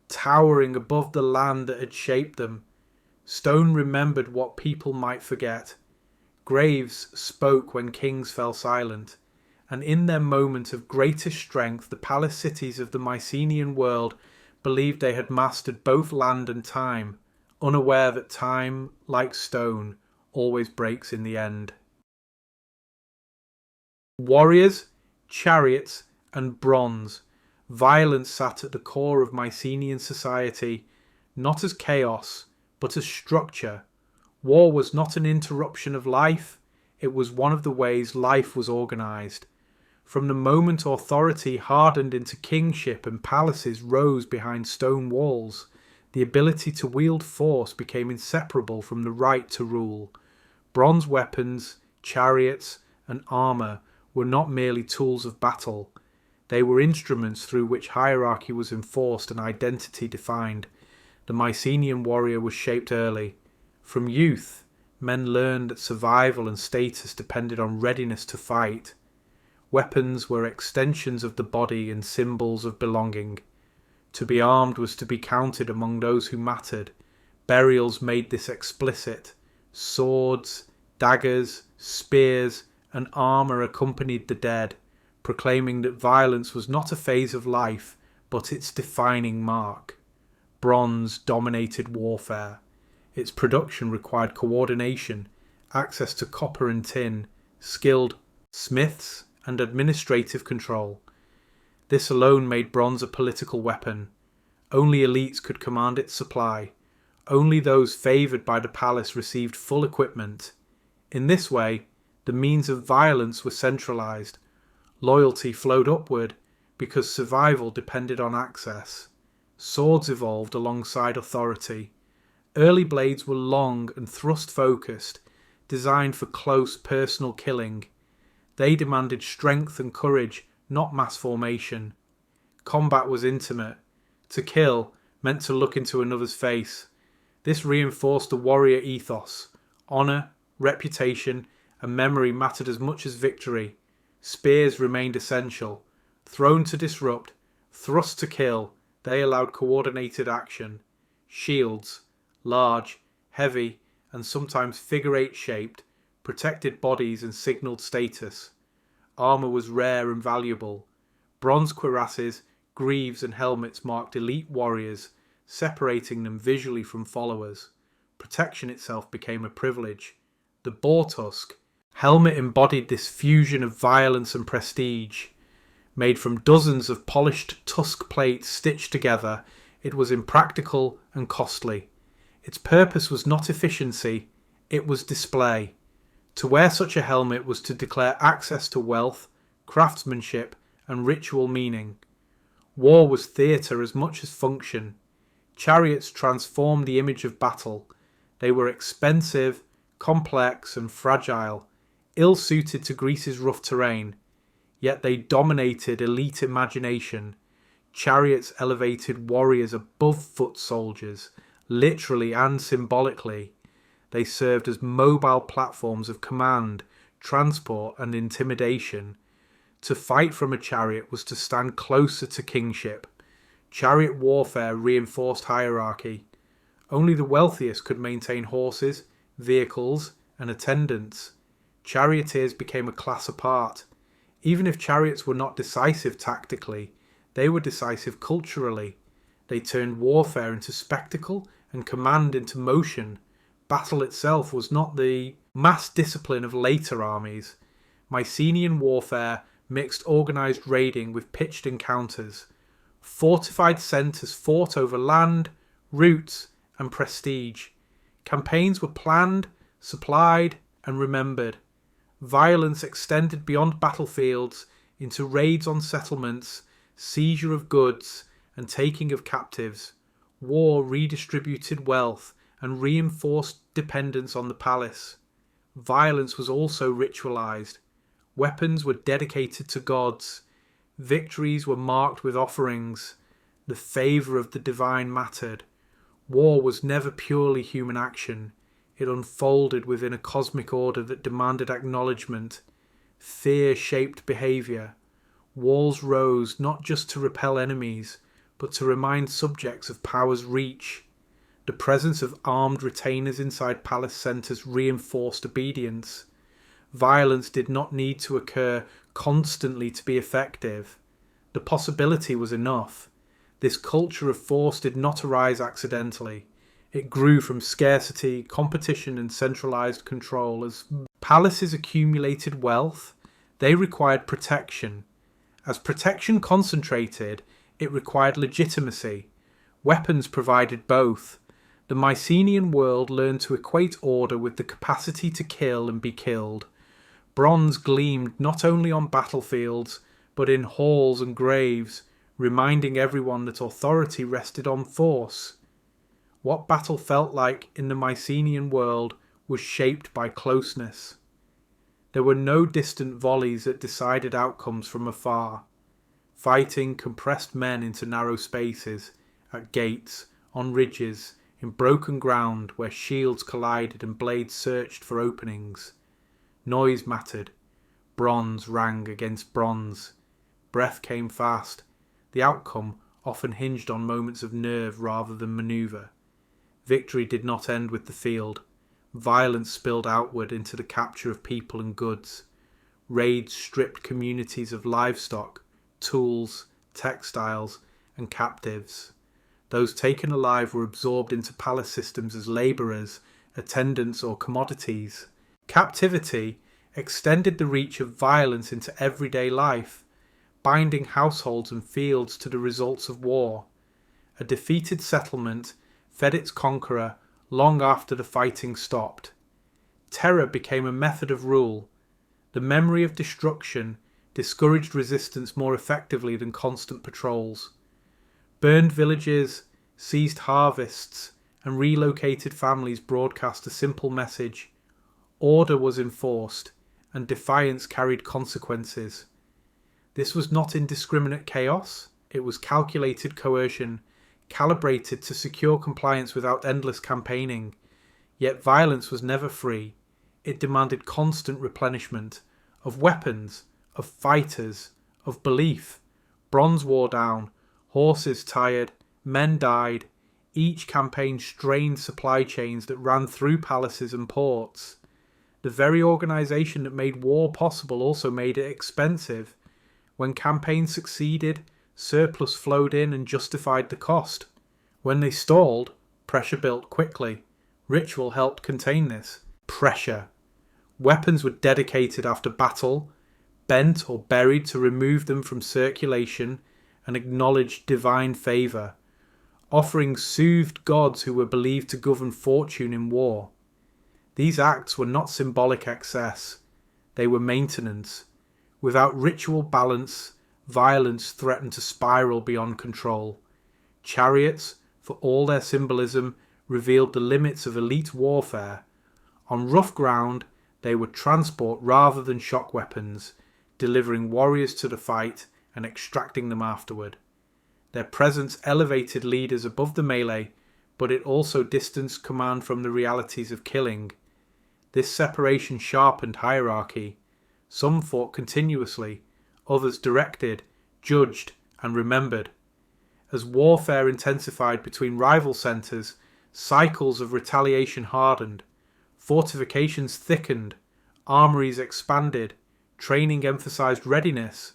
towering above the land that had shaped them. Stone remembered what people might forget. Graves spoke when kings fell silent, and in their moment of greatest strength the palace cities of the Mycenaean world believed they had mastered both land and time, unaware that time, like stone, always breaks in the end. Warriors, chariots, and bronze. Violence sat at the core of Mycenaean society, not as chaos, but as structure. War was not an interruption of life, it was one of the ways life was organised. From the moment authority hardened into kingship and palaces rose behind stone walls, the ability to wield force became inseparable from the right to rule. Bronze weapons, chariots, and armour were not merely tools of battle. They were instruments through which hierarchy was enforced and identity defined. The Mycenaean warrior was shaped early. From youth, men learned that survival and status depended on readiness to fight. Weapons were extensions of the body and symbols of belonging. To be armed was to be counted among those who mattered. Burials made this explicit. Swords, daggers, spears, and armour accompanied the dead, proclaiming that violence was not a phase of life, but its defining mark. Bronze dominated warfare. Its production required coordination, access to copper and tin, skilled smiths, and administrative control. This alone made bronze a political weapon. Only elites could command its supply. Only those favoured by the palace received full equipment. In this way, the means of violence were centralised. Loyalty flowed upward because survival depended on access. Swords evolved alongside authority. Early blades were long and thrust-focused, designed for close personal killing. They demanded strength and courage, not mass formation. Combat was intimate. To kill meant to look into another's face. This reinforced the warrior ethos. Honour, reputation, and memory mattered as much as victory. Spears remained essential. Thrown to disrupt, thrust to kill, they allowed coordinated action. Shields, large, heavy, and sometimes figure-eight shaped, protected bodies and signalled status. Armour was rare and valuable. Bronze cuirasses, greaves and helmets marked elite warriors, separating them visually from followers. Protection itself became a privilege. The boar tusk helmet embodied this fusion of violence and prestige. Made from dozens of polished tusk plates stitched together, it was impractical and costly. Its purpose was not efficiency, it was display. To wear such a helmet was to declare access to wealth, craftsmanship, and ritual meaning. War was theatre as much as function. Chariots transformed the image of battle. They were expensive, complex, and fragile, ill-suited to Greece's rough terrain. Yet they dominated elite imagination. Chariots elevated warriors above foot soldiers, literally and symbolically. They served as mobile platforms of command, transport, and intimidation. To fight from a chariot was to stand closer to kingship. Chariot warfare reinforced hierarchy. Only the wealthiest could maintain horses, vehicles, and attendants. Charioteers became a class apart. Even if chariots were not decisive tactically, they were decisive culturally. They turned warfare into spectacle and command into motion. Battle itself was not the mass discipline of later armies. Mycenaean warfare mixed organised raiding with pitched encounters. Fortified centres fought over land, routes, and prestige. Campaigns were planned, supplied, and remembered. Violence extended beyond battlefields into raids on settlements, seizure of goods, and taking of captives. War redistributed wealth and reinforced dependence on the palace. Violence was also ritualized. Weapons were dedicated to gods. Victories were marked with offerings. The favour of the divine mattered. War was never purely human action. It unfolded within a cosmic order that demanded acknowledgement. Fear shaped behaviour. Walls rose not just to repel enemies, but to remind subjects of power's reach. The presence of armed retainers inside palace centres reinforced obedience. Violence did not need to occur constantly to be effective. The possibility was enough. This culture of force did not arise accidentally. It grew from scarcity, competition, and centralised control. As palaces accumulated wealth, they required protection. As protection concentrated, it required legitimacy. Weapons provided both. The Mycenaean world learned to equate order with the capacity to kill and be killed. Bronze gleamed not only on battlefields, but in halls and graves, reminding everyone that authority rested on force. What battle felt like in the Mycenaean world was shaped by closeness. There were no distant volleys that decided outcomes from afar. Fighting compressed men into narrow spaces, at gates, on ridges, in broken ground where shields collided and blades searched for openings. Noise mattered. Bronze rang against bronze. Breath came fast. The outcome often hinged on moments of nerve rather than manoeuvre. Victory did not end with the field. Violence spilled outward into the capture of people and goods. Raids stripped communities of livestock, tools, textiles, and captives. Those taken alive were absorbed into palace systems as labourers, attendants, or commodities. Captivity extended the reach of violence into everyday life, binding households and fields to the results of war. A defeated settlement fed its conqueror long after the fighting stopped. Terror became a method of rule. The memory of destruction discouraged resistance more effectively than constant patrols. Burned villages, seized harvests, and relocated families broadcast a simple message. Order was enforced, and defiance carried consequences. This was not indiscriminate chaos, it was calculated coercion, calibrated to secure compliance without endless campaigning. Yet violence was never free. It demanded constant replenishment of weapons, of fighters, of belief. Bronze wore down, horses tired, men died. Each campaign strained supply chains that ran through palaces and ports. The very organisation that made war possible also made it expensive. When campaigns succeeded, surplus flowed in and justified the cost. When they stalled, pressure built quickly. Ritual helped contain this. Pressure. Weapons were dedicated after battle. bent or buried to remove them from circulation and acknowledge divine favour. Offerings soothed gods who were believed to govern fortune in war. These acts were not symbolic excess, they were maintenance. Without ritual balance, violence threatened to spiral beyond control. Chariots, for all their symbolism, revealed the limits of elite warfare. On rough ground, they were transport rather than shock weapons, delivering warriors to the fight and extracting them afterward. Their presence elevated leaders above the melee, but it also distanced command from the realities of killing. This separation sharpened hierarchy. Some fought continuously, others directed, judged, and remembered. As warfare intensified between rival centres, cycles of retaliation hardened, fortifications thickened, armories expanded, training emphasised readiness.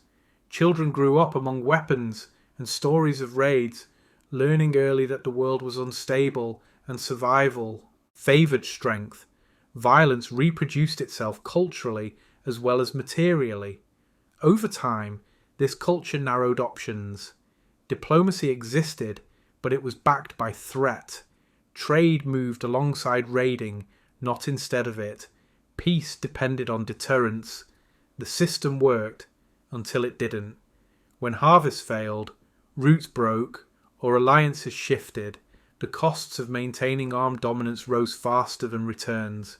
Children grew up among weapons and stories of raids, learning early that the world was unstable and survival favoured strength. Violence reproduced itself culturally as well as materially. Over time, this culture narrowed options. Diplomacy existed, but it was backed by threat. Trade moved alongside raiding, not instead of it. Peace depended on deterrence. The system worked until it didn't. When harvests failed, roots broke, or alliances shifted, the costs of maintaining armed dominance rose faster than returns.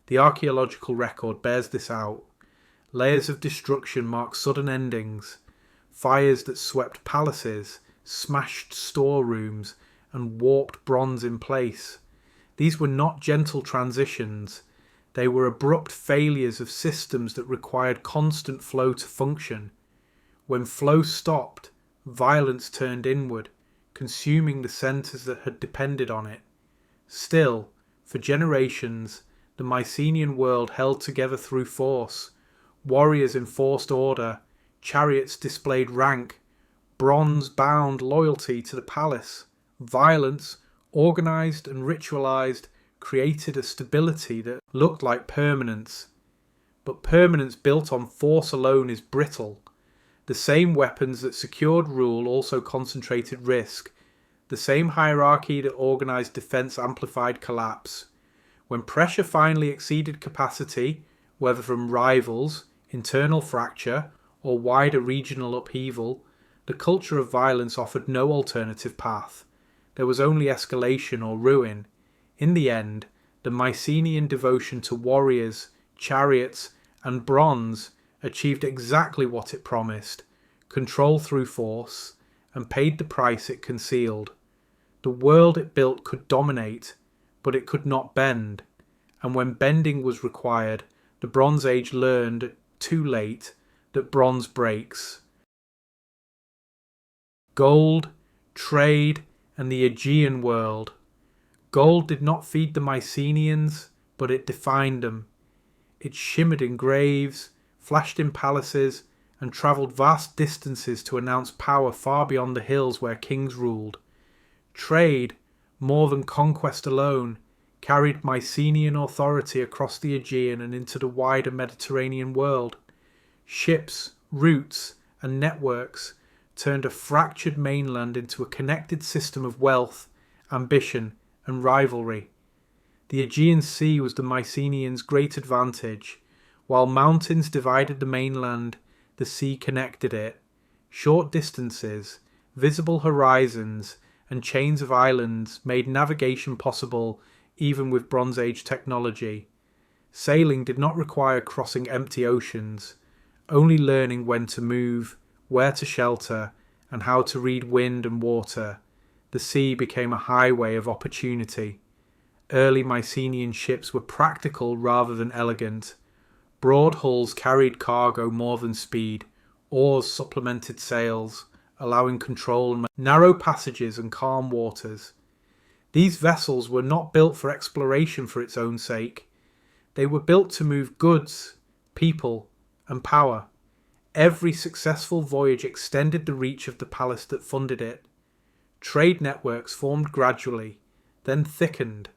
The archaeological record bears this out. Layers of destruction mark sudden endings. Fires that swept palaces, smashed storerooms, and warped bronze in place. These were not gentle transitions. They were abrupt failures of systems that required constant flow to function. When flow stopped, violence turned inward, consuming the centres that had depended on it. Still, for generations, the Mycenaean world held together through force. Warriors enforced order, chariots displayed rank, bronze bound loyalty to the palace. Violence, organised and ritualised, created a stability that looked like permanence. But permanence built on force alone is brittle. The same weapons that secured rule also concentrated risk. The same hierarchy that organised defence amplified collapse. When pressure finally exceeded capacity, whether from rivals, internal fracture, or wider regional upheaval, the culture of violence offered no alternative path. There was only escalation or ruin. In the end, the Mycenaean devotion to warriors, chariots, and bronze achieved exactly what it promised: control through force, and paid the price it concealed. The world it built could dominate, but it could not bend, and when bending was required, the Bronze Age learned, too late, that bronze breaks. Gold, trade, and the Aegean world. Gold did not feed the Mycenaeans, but it defined them. It shimmered in graves, flashed in palaces, and travelled vast distances to announce power far beyond the hills where kings ruled. Trade, more than conquest alone, carried Mycenaean authority across the Aegean and into the wider Mediterranean world. Ships, routes, and networks turned a fractured mainland into a connected system of wealth, ambition, and rivalry. The Aegean Sea was the Mycenaeans' great advantage. While mountains divided the mainland, the sea connected it. Short distances, visible horizons, and chains of islands made navigation possible even with Bronze Age technology. Sailing did not require crossing empty oceans, only learning when to move, where to shelter, and how to read wind and water. The sea became a highway of opportunity. Early Mycenaean ships were practical rather than elegant. Broad hulls carried cargo more than speed. Oars supplemented sails, allowing control in narrow passages and calm waters. These vessels were not built for exploration for its own sake. They were built to move goods, people, and power. Every successful voyage extended the reach of the palace that funded it. Trade networks formed gradually, then thickened.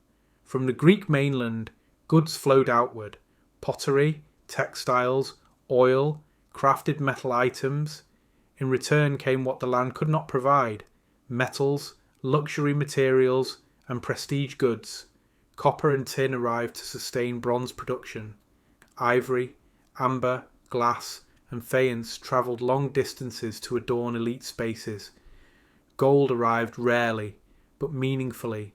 From the Greek mainland, goods flowed outward: pottery, textiles, oil, crafted metal items. In return came what the land could not provide: metals, luxury materials, and prestige goods. Copper and tin arrived to sustain bronze production. Ivory, amber, glass, and faience travelled long distances to adorn elite spaces. Gold arrived rarely, but meaningfully,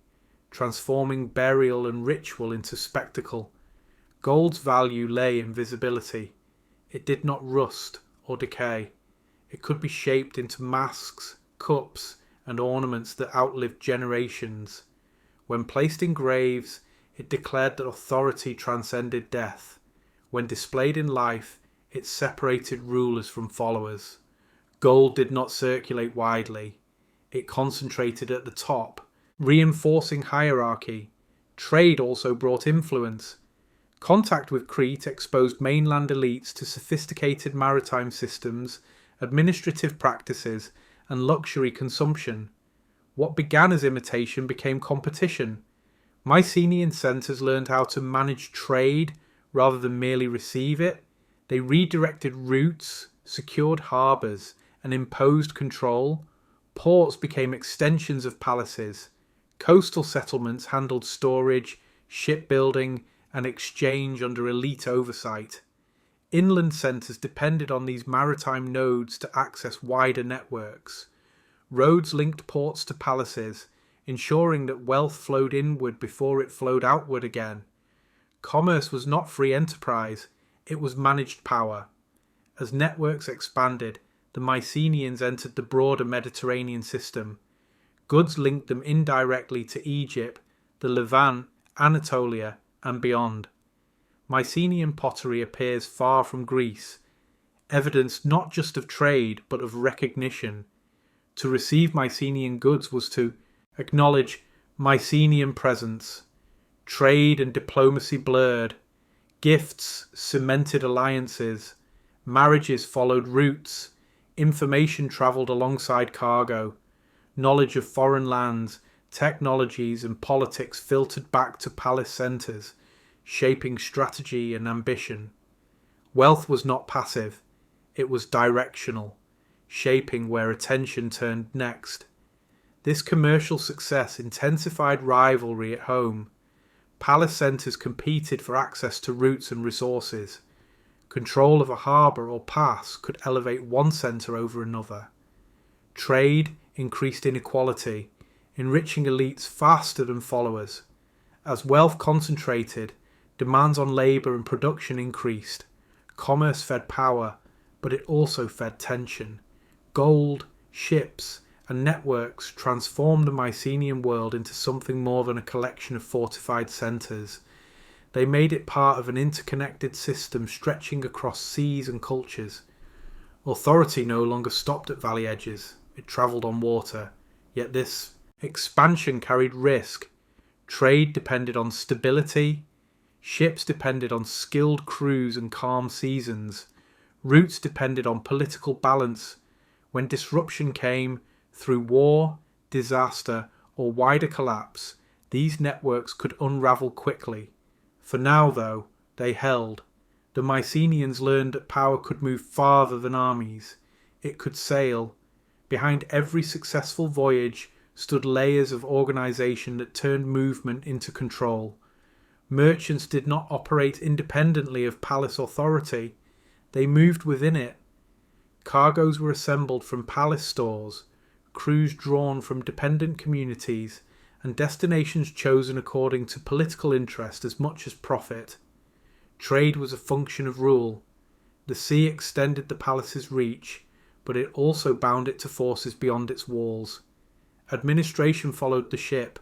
transforming burial and ritual into spectacle. Gold's value lay in visibility. It did not rust or decay. It could be shaped into masks, cups, and ornaments that outlived generations. When placed in graves, it declared that authority transcended death. When displayed in life, it separated rulers from followers. Gold did not circulate widely. It concentrated at the top, reinforcing hierarchy. Trade also brought influence. Contact with Crete exposed mainland elites to sophisticated maritime systems, administrative practices, and luxury consumption. What began as imitation became competition. Mycenaean centres learned how to manage trade rather than merely receive it. They redirected routes, secured harbours, and imposed control. Ports became extensions of palaces. Coastal settlements handled storage, shipbuilding, and exchange under elite oversight. Inland centres depended on these maritime nodes to access wider networks. Roads linked ports to palaces, ensuring that wealth flowed inward before it flowed outward again. Commerce was not free enterprise, it was managed power. As networks expanded, the Mycenaeans entered the broader Mediterranean system. Goods linked them indirectly to Egypt, the Levant, Anatolia, and beyond. Mycenaean pottery appears far from Greece, evidence not just of trade but of recognition. To receive Mycenaean goods was to acknowledge Mycenaean presence. Trade and diplomacy blurred. Gifts cemented alliances. Marriages followed routes. Information travelled alongside cargo. Knowledge of foreign lands, technologies, and politics filtered back to palace centres, shaping strategy and ambition. Wealth was not passive, it was directional, shaping where attention turned next. This commercial success intensified rivalry at home. Palace centres competed for access to routes and resources. Control of a harbour or pass could elevate one centre over another. Trade increased inequality, enriching elites faster than followers. As wealth concentrated, demands on labour and production increased. Commerce fed power, but it also fed tension. Gold, ships, and networks transformed the Mycenaean world into something more than a collection of fortified centres. They made it part of an interconnected system stretching across seas and cultures. Authority no longer stopped at valley edges, it travelled on water. Yet this expansion carried risk. Trade depended on stability. Ships depended on skilled crews and calm seasons. Routes depended on political balance. When disruption came, through war, disaster, or wider collapse, these networks could unravel quickly. For now, though, they held. The Mycenaeans learned that power could move farther than armies. It could sail. Behind every successful voyage stood layers of organisation that turned movement into control. Merchants did not operate independently of palace authority. They moved within it. Cargoes were assembled from palace stores, crews drawn from dependent communities, and destinations chosen according to political interest as much as profit. Trade was a function of rule. The sea extended the palace's reach, but it also bound it to forces beyond its walls. Administration followed the ship.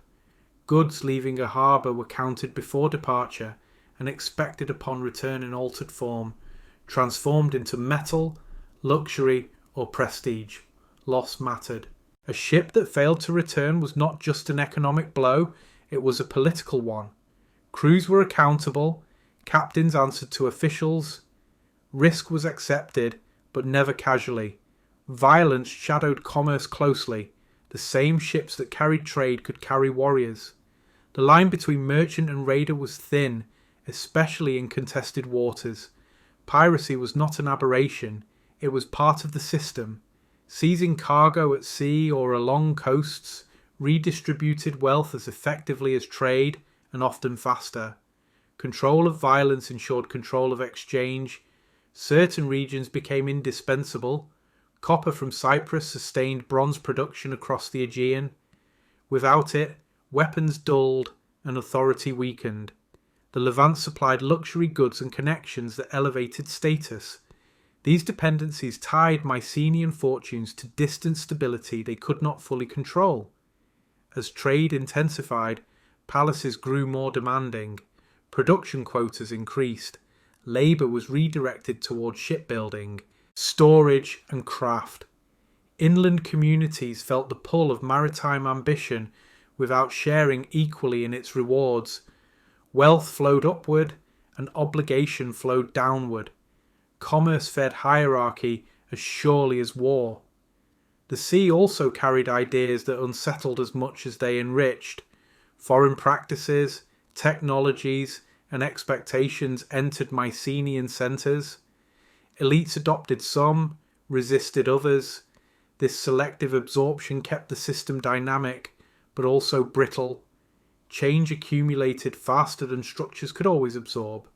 Goods leaving a harbour were counted before departure and expected upon return in altered form, transformed into metal, luxury, or prestige. Loss mattered. A ship that failed to return was not just an economic blow, it was a political one. Crews were accountable, captains answered to officials. Risk was accepted, but never casually. Violence shadowed commerce closely. The same ships that carried trade could carry warriors. The line between merchant and raider was thin, especially in contested waters. Piracy was not an aberration, It was part of the system. Seizing cargo at sea or along coasts redistributed wealth as effectively as trade and often faster. Control of violence ensured control of exchange. Certain regions became indispensable. Copper from Cyprus sustained bronze production across the Aegean. Without it, weapons dulled and authority weakened. The Levant supplied luxury goods and connections that elevated status. These dependencies tied Mycenaean fortunes to distant stability they could not fully control. As trade intensified, palaces grew more demanding. Production quotas increased. Labour was redirected towards shipbuilding, storage and craft. Inland communities felt the pull of maritime ambition without sharing equally in its rewards. Wealth flowed upward and obligation flowed downward. Commerce fed hierarchy as surely as war. The sea also carried ideas that unsettled as much as they enriched. Foreign practices, technologies, and expectations entered Mycenaean centres. Elites adopted some, resisted others. This selective absorption kept the system dynamic, but also brittle. Change accumulated faster than structures could always absorb.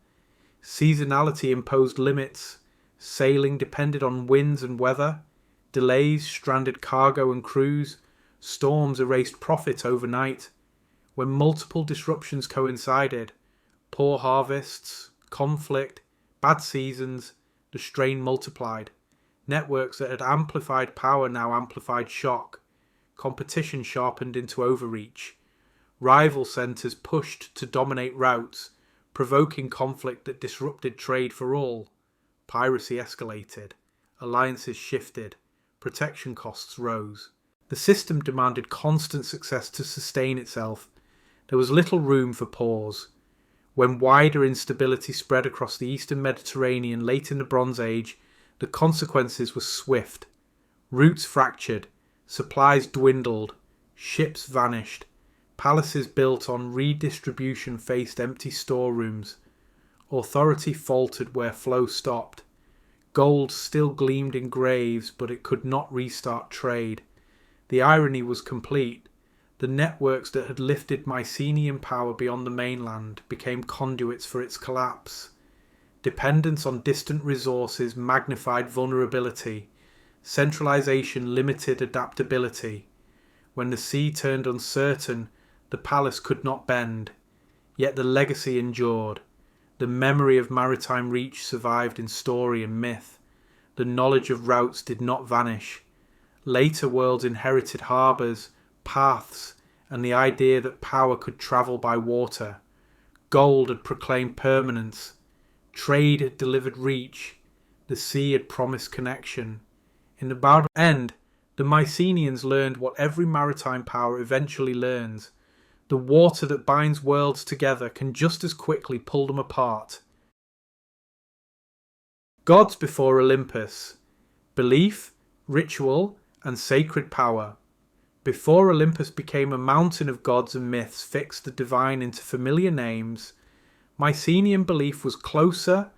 Seasonality imposed limits. Sailing depended on winds and weather. Delays stranded cargo and crews. Storms erased profit overnight. When multiple disruptions coincided, poor harvests, conflict, bad seasons, the strain multiplied. Networks that had amplified power now amplified shock. Competition sharpened into overreach. Rival centres pushed to dominate routes, provoking conflict that disrupted trade for all. Piracy escalated. Alliances shifted. Protection costs rose. The system demanded constant success to sustain itself. There was little room for pause. When wider instability spread across the eastern Mediterranean late in the Bronze Age, the consequences were swift. Routes fractured, supplies dwindled, ships vanished, palaces built on redistribution faced empty storerooms. Authority faltered where flow stopped. Gold still gleamed in graves, but it could not restart trade. The irony was complete. The networks that had lifted Mycenaean power beyond the mainland became conduits for its collapse. Dependence on distant resources magnified vulnerability. Centralization limited adaptability. When the sea turned uncertain, the palace could not bend. Yet the legacy endured. The memory of maritime reach survived in story and myth. The knowledge of routes did not vanish. Later worlds inherited harbours, paths, and the idea that power could travel by water. Gold had proclaimed permanence. Trade had delivered reach. The sea had promised connection. In the battle end, the Mycenaeans learned what every maritime power eventually learns. The water that binds worlds together can just as quickly pull them apart. Gods before Olympus. Belief, ritual, and sacred power. Before Olympus became a mountain of gods and myths fixed the divine into familiar names, Mycenaean belief was closer,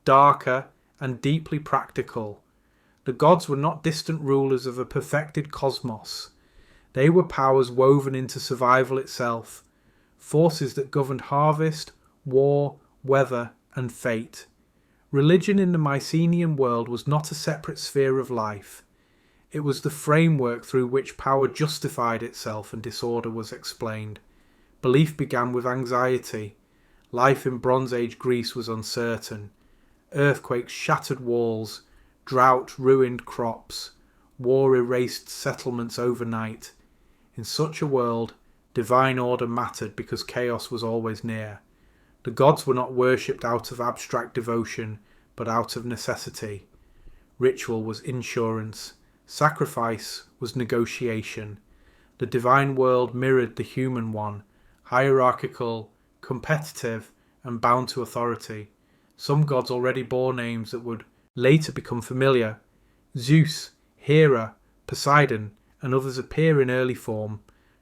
darker, and deeply practical. The gods were not distant rulers of a perfected cosmos. They were powers woven into survival itself, forces that governed harvest, war, weather, and fate. Religion in the Mycenaean world was not a separate sphere of life. It was the framework through which power justified itself and disorder was explained. Belief began with anxiety. Life in Bronze Age Greece was uncertain. Earthquakes shattered walls. Drought ruined crops. War erased settlements overnight. In such a world, divine order mattered because chaos was always near. The gods were not worshipped out of abstract devotion, but out of necessity. Ritual was insurance. Sacrifice was negotiation. The divine world mirrored the human one, hierarchical, competitive, and bound to authority. Some gods already bore names that would later become familiar. Zeus, Hera, Poseidon, and others appear in early form,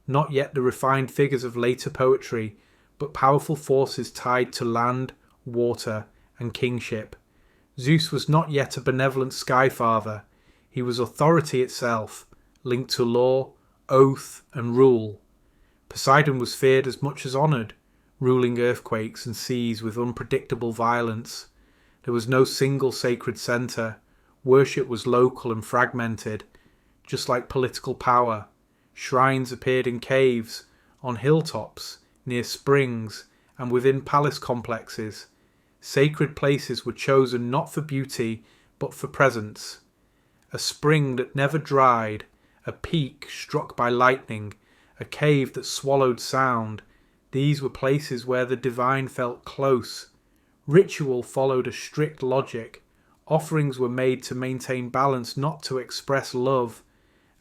not yet the refined figures of later poetry, but powerful forces tied to land, water, and kingship. Zeus was not yet a benevolent sky father. He was authority itself, linked to law, oath, and rule. Poseidon was feared as much as honoured, ruling earthquakes and seas with unpredictable violence. There was no single sacred centre. Worship was local and fragmented, just like political power. Shrines appeared in caves, on hilltops, near springs, and within palace complexes. Sacred places were chosen not for beauty, but for presence. A spring that never dried, a peak struck by lightning, a cave that swallowed sound. These were places where the divine felt close. Ritual followed a strict logic. Offerings were made to maintain balance, not to express love.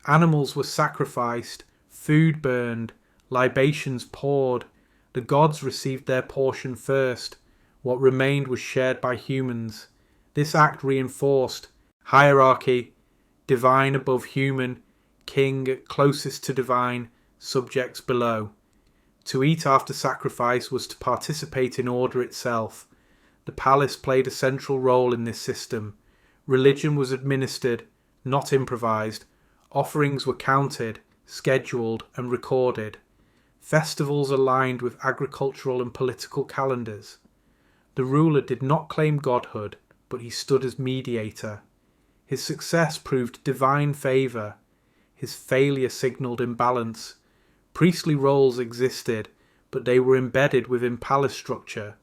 Animals were sacrificed, food burned, libations poured. The gods received their portion first. What remained was shared by humans. This act reinforced hierarchy, divine above human, king closest to divine, subjects below. To eat after sacrifice was to participate in order itself. The palace played a central role in this system. Religion was administered, not improvised. Offerings were counted, scheduled, and recorded. Festivals aligned with agricultural and political calendars. The ruler did not claim godhood, but he stood as mediator. His success proved divine favour. His failure signalled imbalance. Priestly roles existed, but they were embedded within palace structure.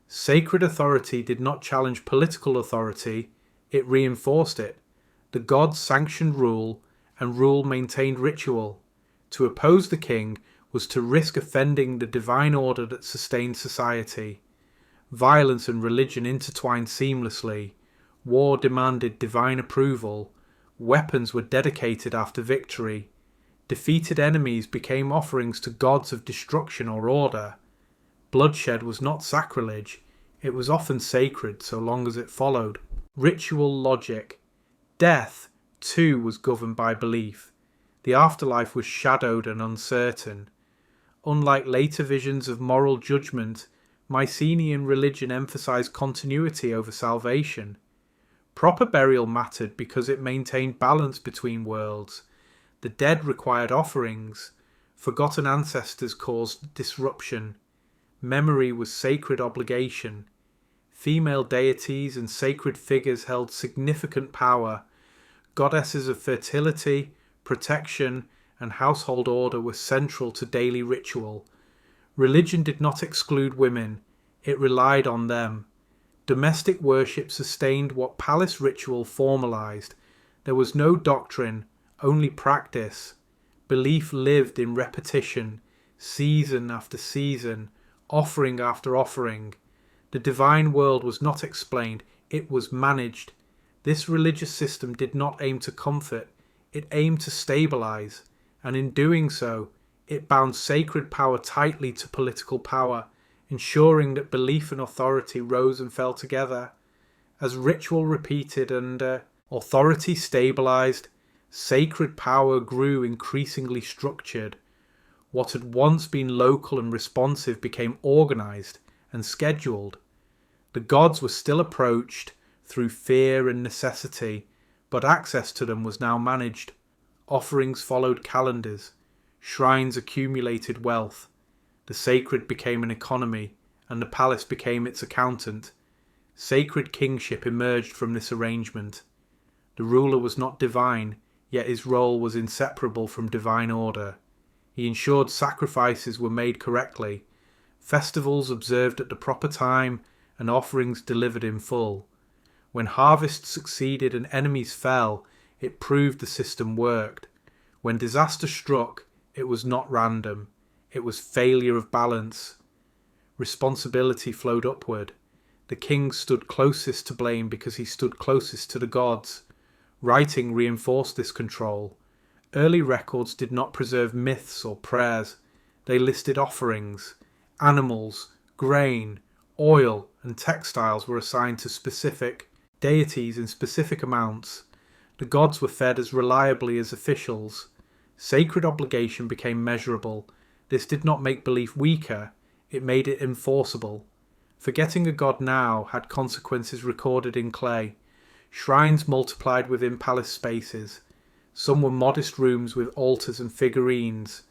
Sacred authority did not challenge political authority, it reinforced it. The gods sanctioned rule, and rule maintained ritual. To oppose the king was to risk offending the divine order that sustained society. Violence and religion intertwined seamlessly. War demanded divine approval. Weapons were dedicated after victory. Defeated enemies became offerings to gods of destruction or order. Bloodshed was not sacrilege. It was often sacred so long as it followed ritual logic. Death, too, was governed by belief. The afterlife was shadowed and uncertain. Unlike later visions of moral judgment, Mycenaean religion emphasized continuity over salvation. Proper burial mattered because it maintained balance between worlds. The dead required offerings. Forgotten ancestors caused disruption. Memory was sacred obligation. Female deities and sacred figures held significant power. Goddesses of fertility, protection, and household order were central to daily ritual. Religion did not exclude women, it relied on them. Domestic worship sustained what palace ritual formalized. There was no doctrine, only practice. Belief lived in repetition, season after season, offering after offering. The divine world was not explained, it was managed. This religious system did not aim to comfort, it aimed to stabilize, and in doing so, it bound sacred power tightly to political power, ensuring that belief and authority rose and fell together. As ritual repeated and authority stabilized, sacred power grew increasingly structured. What had once been local and responsive became organized and scheduled. The gods were still approached through fear and necessity, but access to them was now managed. Offerings followed calendars. Shrines accumulated wealth. The sacred became an economy, and the palace became its accountant. Sacred kingship emerged from this arrangement. The ruler was not divine, yet his role was inseparable from divine order. He ensured sacrifices were made correctly, festivals observed at the proper time, and offerings delivered in full. When harvest succeeded and enemies fell, it proved the system worked. When disaster struck, it was not random. It was failure of balance. Responsibility flowed upward. The king stood closest to blame because he stood closest to the gods. Writing reinforced this control. Early records did not preserve myths or prayers. They listed offerings. Animals, grain, oil, and textiles were assigned to specific deities in specific amounts. The gods were fed as reliably as officials. Sacred obligation became measurable. This did not make belief weaker, it made it enforceable. Forgetting a god now had consequences recorded in clay. Shrines multiplied within palace spaces. Some were modest rooms with altars and figurines.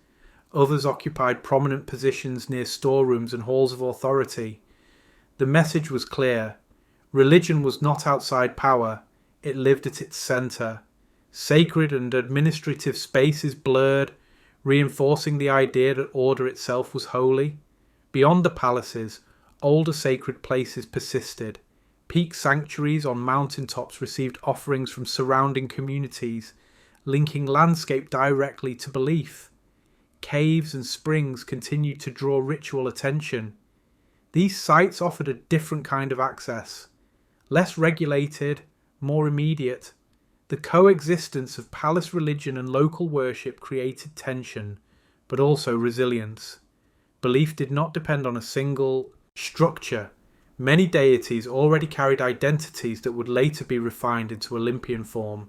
Others occupied prominent positions near storerooms and halls of authority. The message was clear. Religion was not outside power. It lived at its centre. Sacred and administrative spaces blurred, reinforcing the idea that order itself was holy. Beyond the palaces, older sacred places persisted. Peak sanctuaries on mountain tops received offerings from surrounding communities, linking landscape directly to belief. Caves and springs continued to draw ritual attention. These sites offered a different kind of access. Less regulated, more immediate. The coexistence of palace religion and local worship created tension, but also resilience. Belief did not depend on a single structure. Many deities already carried identities that would later be refined into Olympian form.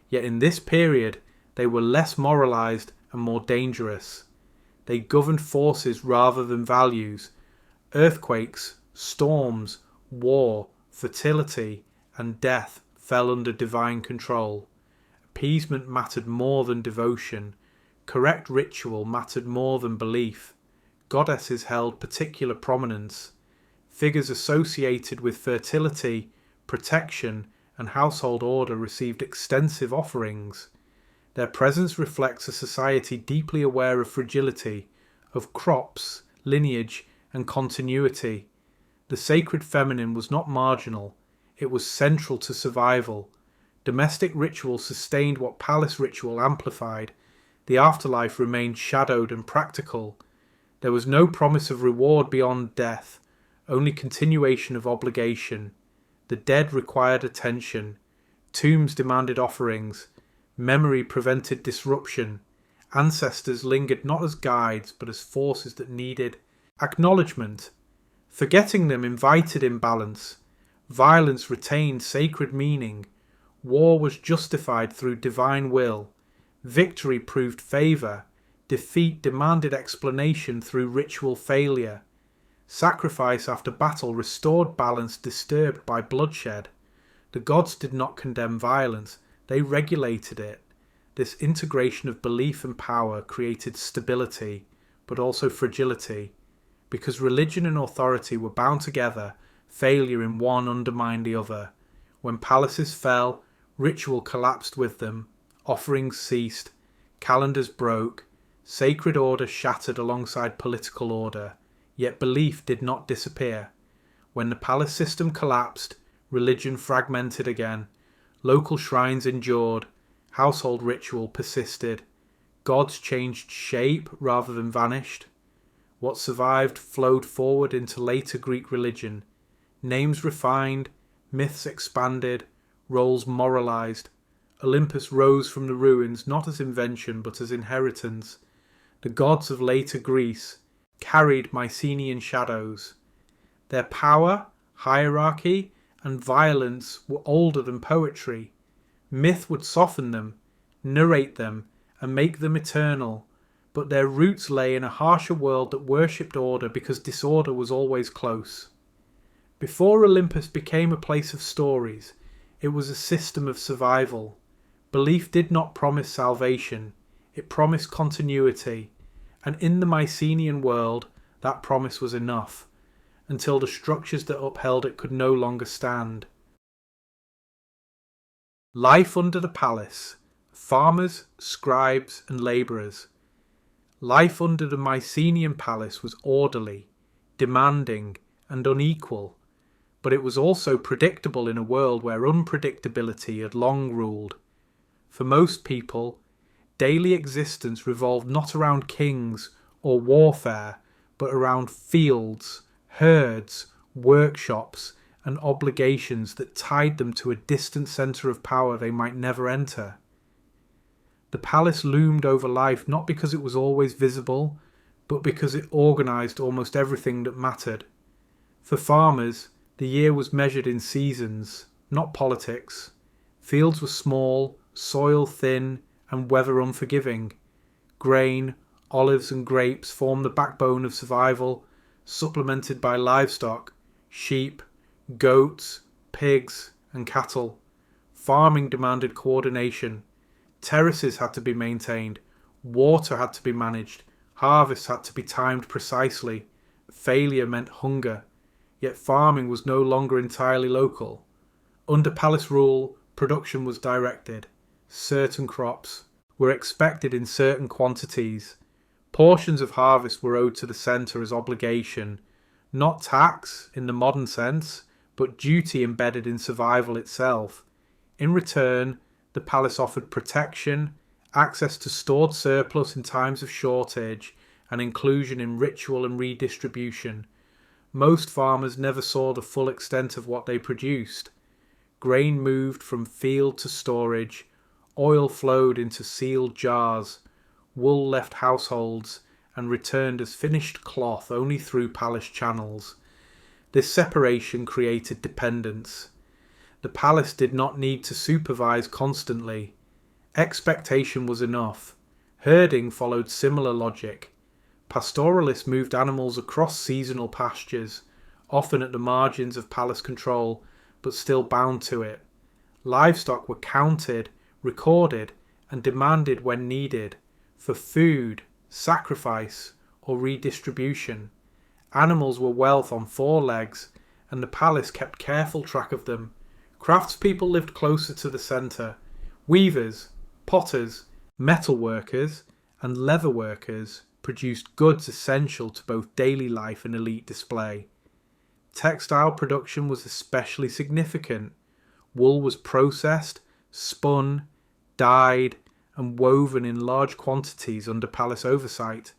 Yet in this period, they were less moralized and more dangerous. They governed forces rather than values. Earthquakes, storms, war, fertility, and death fell under divine control. Appeasement mattered more than devotion. Correct ritual mattered more than belief. Goddesses held particular prominence. Figures associated with fertility, protection, and household order received extensive offerings. Their presence reflects a society deeply aware of fragility, of crops, lineage, and continuity. The sacred feminine was not marginal, it was central to survival. Domestic ritual sustained what palace ritual amplified. The afterlife remained shadowed and practical. There was no promise of reward beyond death, only continuation of obligation. The dead required attention. Tombs demanded offerings. Memory prevented disruption. Ancestors lingered not as guides, but as forces that needed acknowledgement. Forgetting them invited imbalance. Violence retained sacred meaning. War was justified through divine will. Victory proved favour. Defeat demanded explanation through ritual failure. Sacrifice after battle restored balance disturbed by bloodshed. The gods did not condemn violence, they regulated it. This integration of belief and power created stability, but also fragility. Because religion and authority were bound together, failure in one undermined the other. When palaces fell, ritual collapsed with them, offerings ceased, calendars broke, sacred order shattered alongside political order, yet belief did not disappear. When the palace system collapsed, religion fragmented again, local shrines endured, household ritual persisted, gods changed shape rather than vanished. What survived flowed forward into later Greek religion. Names refined, myths expanded, roles moralized. Olympus rose from the ruins not as invention but as inheritance. The gods of later Greece carried Mycenaean shadows. Their power, hierarchy, and violence were older than poetry. Myth would soften them, narrate them, and make them eternal, but their roots lay in a harsher world that worshipped order because disorder was always close. Before Olympus became a place of stories, it was a system of survival. Belief did not promise salvation, it promised continuity, and in the Mycenaean world that promise was enough, until the structures that upheld it could no longer stand. Life under the palace. Farmers, scribes, and labourers. Life under the Mycenaean palace was orderly, demanding, and unequal, but it was also predictable in a world where unpredictability had long ruled. For most people, daily existence revolved not around kings or warfare, but around fields, herds, workshops, and obligations that tied them to a distant centre of power they might never enter. The palace loomed over life not because it was always visible, but because it organised almost everything that mattered. For farmers, the year was measured in seasons, not politics. Fields were small, soil thin, and weather unforgiving. Grain, olives and grapes formed the backbone of survival, supplemented by livestock, sheep, goats, pigs, and cattle. Farming demanded coordination. Terraces had to be maintained. Water had to be managed. Harvests had to be timed precisely. Failure meant hunger. Yet farming was no longer entirely local. Under palace rule, production was directed. Certain crops were expected in certain quantities. Portions of harvest were owed to the centre as obligation, not tax in the modern sense, but duty embedded in survival itself. In return, the palace offered protection, access to stored surplus in times of shortage, and inclusion in ritual and redistribution. Most farmers never saw the full extent of what they produced. Grain moved from field to storage, oil flowed into sealed jars, wool left households and returned as finished cloth only through palace channels. This separation created dependence. The palace did not need to supervise constantly. Expectation was enough. Herding followed similar logic. Pastoralists moved animals across seasonal pastures, often at the margins of palace control, but still bound to it. Livestock were counted, recorded, and demanded when needed, for food, sacrifice, or redistribution. Animals were wealth on 4 legs, and the palace kept careful track of them. Craftspeople lived closer to the centre. Weavers, potters, metal workers, and leather workers produced goods essential to both daily life and elite display. Textile production was especially significant. Wool was processed, spun, dyed, and woven in large quantities under palace oversight.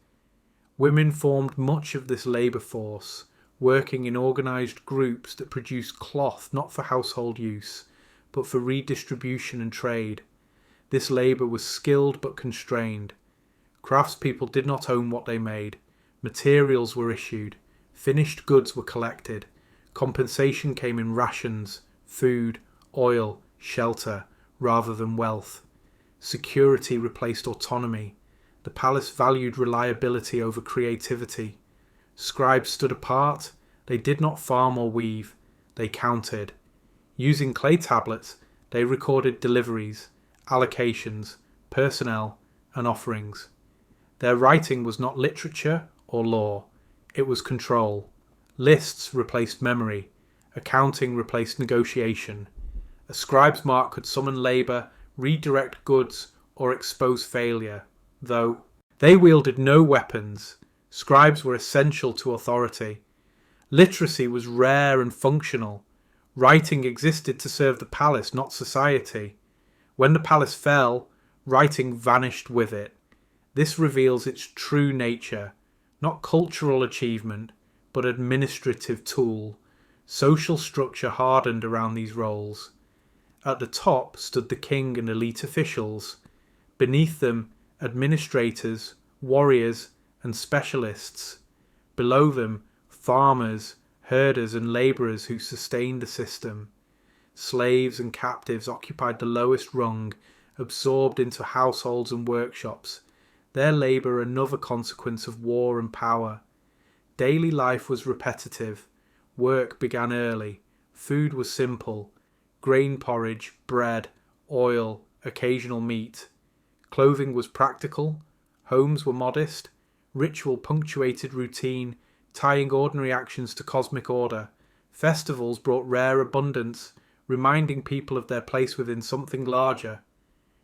Women formed much of this labour force, working in organised groups that produced cloth not for household use, but for redistribution and trade. This labour was skilled but constrained. Craftspeople did not own what they made. Materials were issued. Finished goods were collected. Compensation came in rations, food, oil, shelter, rather than wealth. Security replaced autonomy. The palace valued reliability over creativity. Scribes stood apart. They did not farm or weave. They counted. Using clay tablets, they recorded deliveries, allocations, personnel, and offerings. Their writing was not literature or law. It was control. Lists replaced memory. Accounting replaced negotiation. A scribe's mark could summon labour, redirect goods, or expose failure, though they wielded no weapons. Scribes were essential to authority. Literacy was rare and functional. Writing existed to serve the palace, not society. When the palace fell, writing vanished with it. This reveals its true nature, not cultural achievement, but administrative tool. Social structure hardened around these roles. At the top stood the king and elite officials. Beneath them, administrators, warriors, and specialists. Below them, farmers, herders, and labourers who sustained the system. Slaves and captives occupied the lowest rung, absorbed into households and workshops. Their labour another consequence of war and power. Daily life was repetitive. Work began early. Food was simple. Grain porridge, bread, oil, occasional meat. Clothing was practical. Homes were modest. Ritual punctuated routine, tying ordinary actions to cosmic order. Festivals brought rare abundance, reminding people of their place within something larger.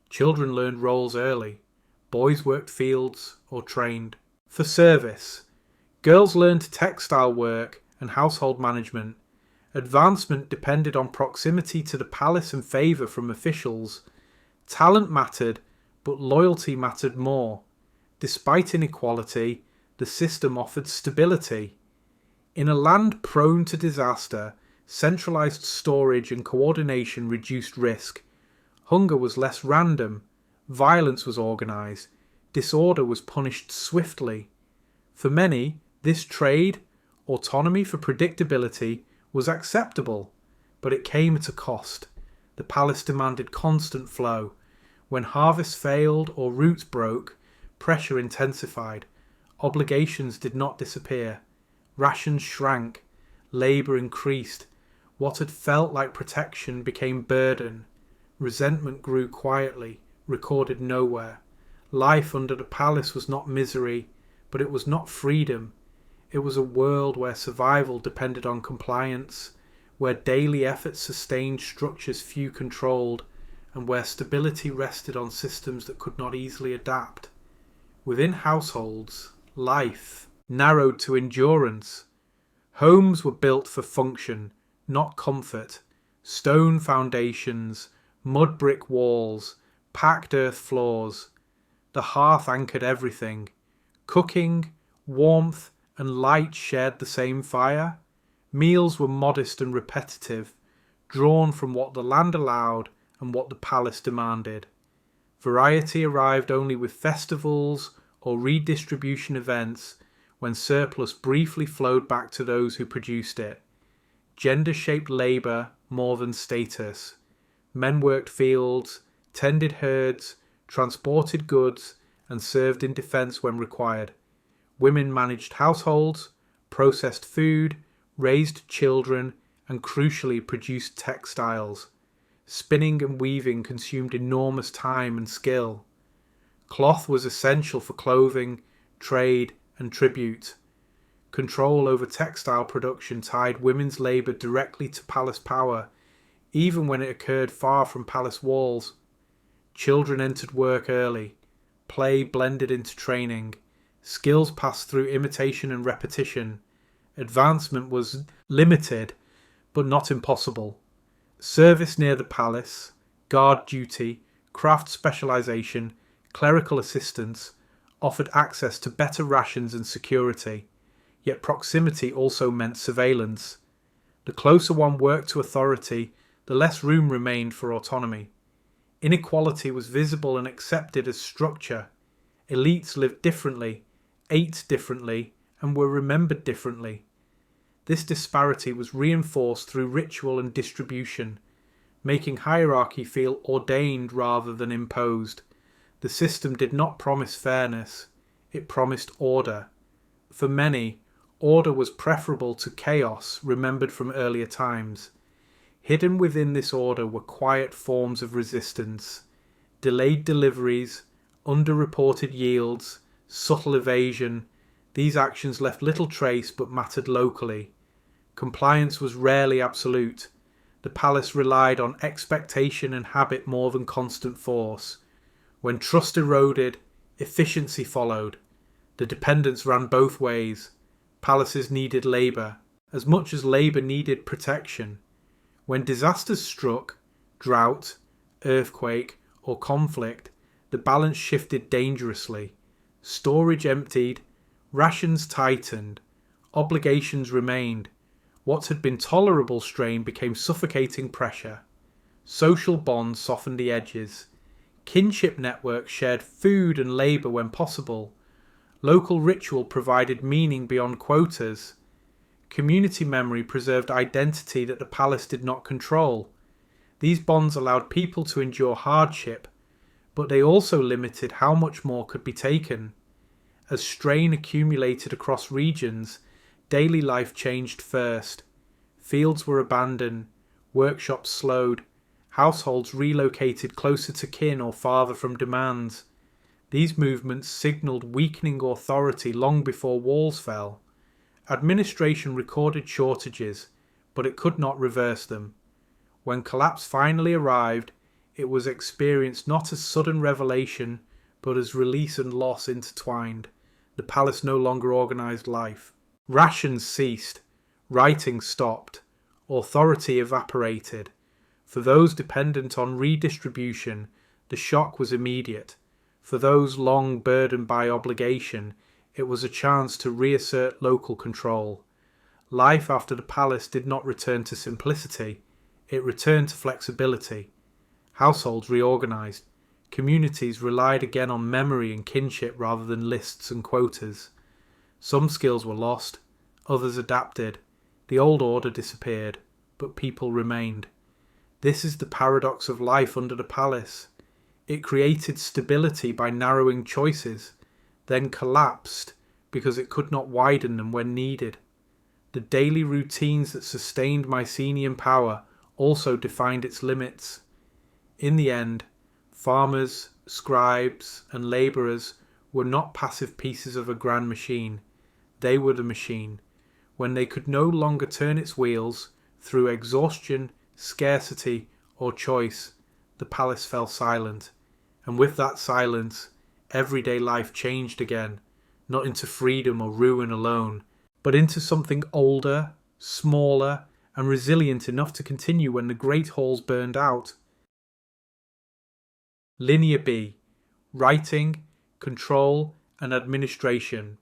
Children learned roles early. Boys worked fields or trained. For service, girls learned textile work and household management. Advancement depended on proximity to the palace and favour from officials. Talent mattered, but loyalty mattered more. Despite inequality, the system offered stability. In a land prone to disaster, centralised storage and coordination reduced risk. Hunger was less random. Violence was organised. Disorder was punished swiftly. For many, this trade, autonomy for predictability, was acceptable, but it came at a cost. The palace demanded constant flow. When harvests failed or routes broke, pressure intensified. Obligations did not disappear. Rations shrank. Labour increased. What had felt like protection became burden. Resentment grew quietly, recorded nowhere. Life under the palace was not misery, but it was not freedom. It was a world where survival depended on compliance, where daily effort sustained structures few controlled, and where stability rested on systems that could not easily adapt. Within households, life narrowed to endurance. Homes were built for function, not comfort. Stone foundations, mud brick walls, packed earth floors. The hearth anchored everything. Cooking, warmth, and light shared the same fire. Meals were modest and repetitive, drawn from what the land allowed and what the palace demanded. Variety arrived only with festivals or redistribution events, when surplus briefly flowed back to those who produced it. Gender shaped labour more than status. Men worked fields, tended herds, transported goods, and served in defence when required. Women managed households, processed food, raised children, and crucially produced textiles. Spinning and weaving consumed enormous time and skill. Cloth was essential for clothing, trade, and tribute. Control over textile production tied women's labour directly to palace power, even when it occurred far from palace walls. Children entered work early. Play blended into training. Skills passed through imitation and repetition. Advancement was limited, but not impossible. Service near the palace, guard duty, craft specialisation, clerical assistance offered access to better rations and security, yet proximity also meant surveillance. The closer one worked to authority, the less room remained for autonomy. Inequality was visible and accepted as structure. Elites lived differently, ate differently, and were remembered differently. This disparity was reinforced through ritual and distribution, making hierarchy feel ordained rather than imposed. The system did not promise fairness, it promised order. For many, order was preferable to chaos remembered from earlier times. Hidden within this order were quiet forms of resistance, delayed deliveries, underreported yields, subtle evasion. These actions left little trace but mattered locally. Compliance was rarely absolute. The palace relied on expectation and habit more than constant force. When trust eroded, efficiency followed. The dependence ran both ways. Palaces needed labour, as much as labour needed protection. When disasters struck, drought, earthquake, or conflict, the balance shifted dangerously. Storage emptied, rations tightened, obligations remained. What had been tolerable strain became suffocating pressure. Social bonds softened the edges. Kinship networks shared food and labour when possible. Local ritual provided meaning beyond quotas. Community memory preserved identity that the palace did not control. These bonds allowed people to endure hardship, but they also limited how much more could be taken. As strain accumulated across regions, daily life changed first. Fields were abandoned, workshops slowed, households relocated closer to kin or farther from demands. These movements signalled weakening authority long before walls fell. Administration recorded shortages, but it could not reverse them. When collapse finally arrived, it was experienced not as sudden revelation, but as release and loss intertwined. The palace no longer organised life. Rations ceased. Writing stopped. Authority evaporated. For those dependent on redistribution, the shock was immediate. For those long burdened by obligation, it was a chance to reassert local control. Life after the palace did not return to simplicity, it returned to flexibility. Households reorganised. Communities relied again on memory and kinship rather than lists and quotas. Some skills were lost, others adapted. The old order disappeared, but people remained. This is the paradox of life under the palace. It created stability by narrowing choices, then collapsed because it could not widen them when needed. The daily routines that sustained Mycenaean power also defined its limits. In the end, farmers, scribes, and labourers were not passive pieces of a grand machine. They were the machine. When they could no longer turn its wheels, through exhaustion, scarcity, or choice, the palace fell silent. And with that silence, everyday life changed again, not into freedom or ruin alone, but into something older, smaller, and resilient enough to continue when the great halls burned out. Linear B. Writing, control, and administration.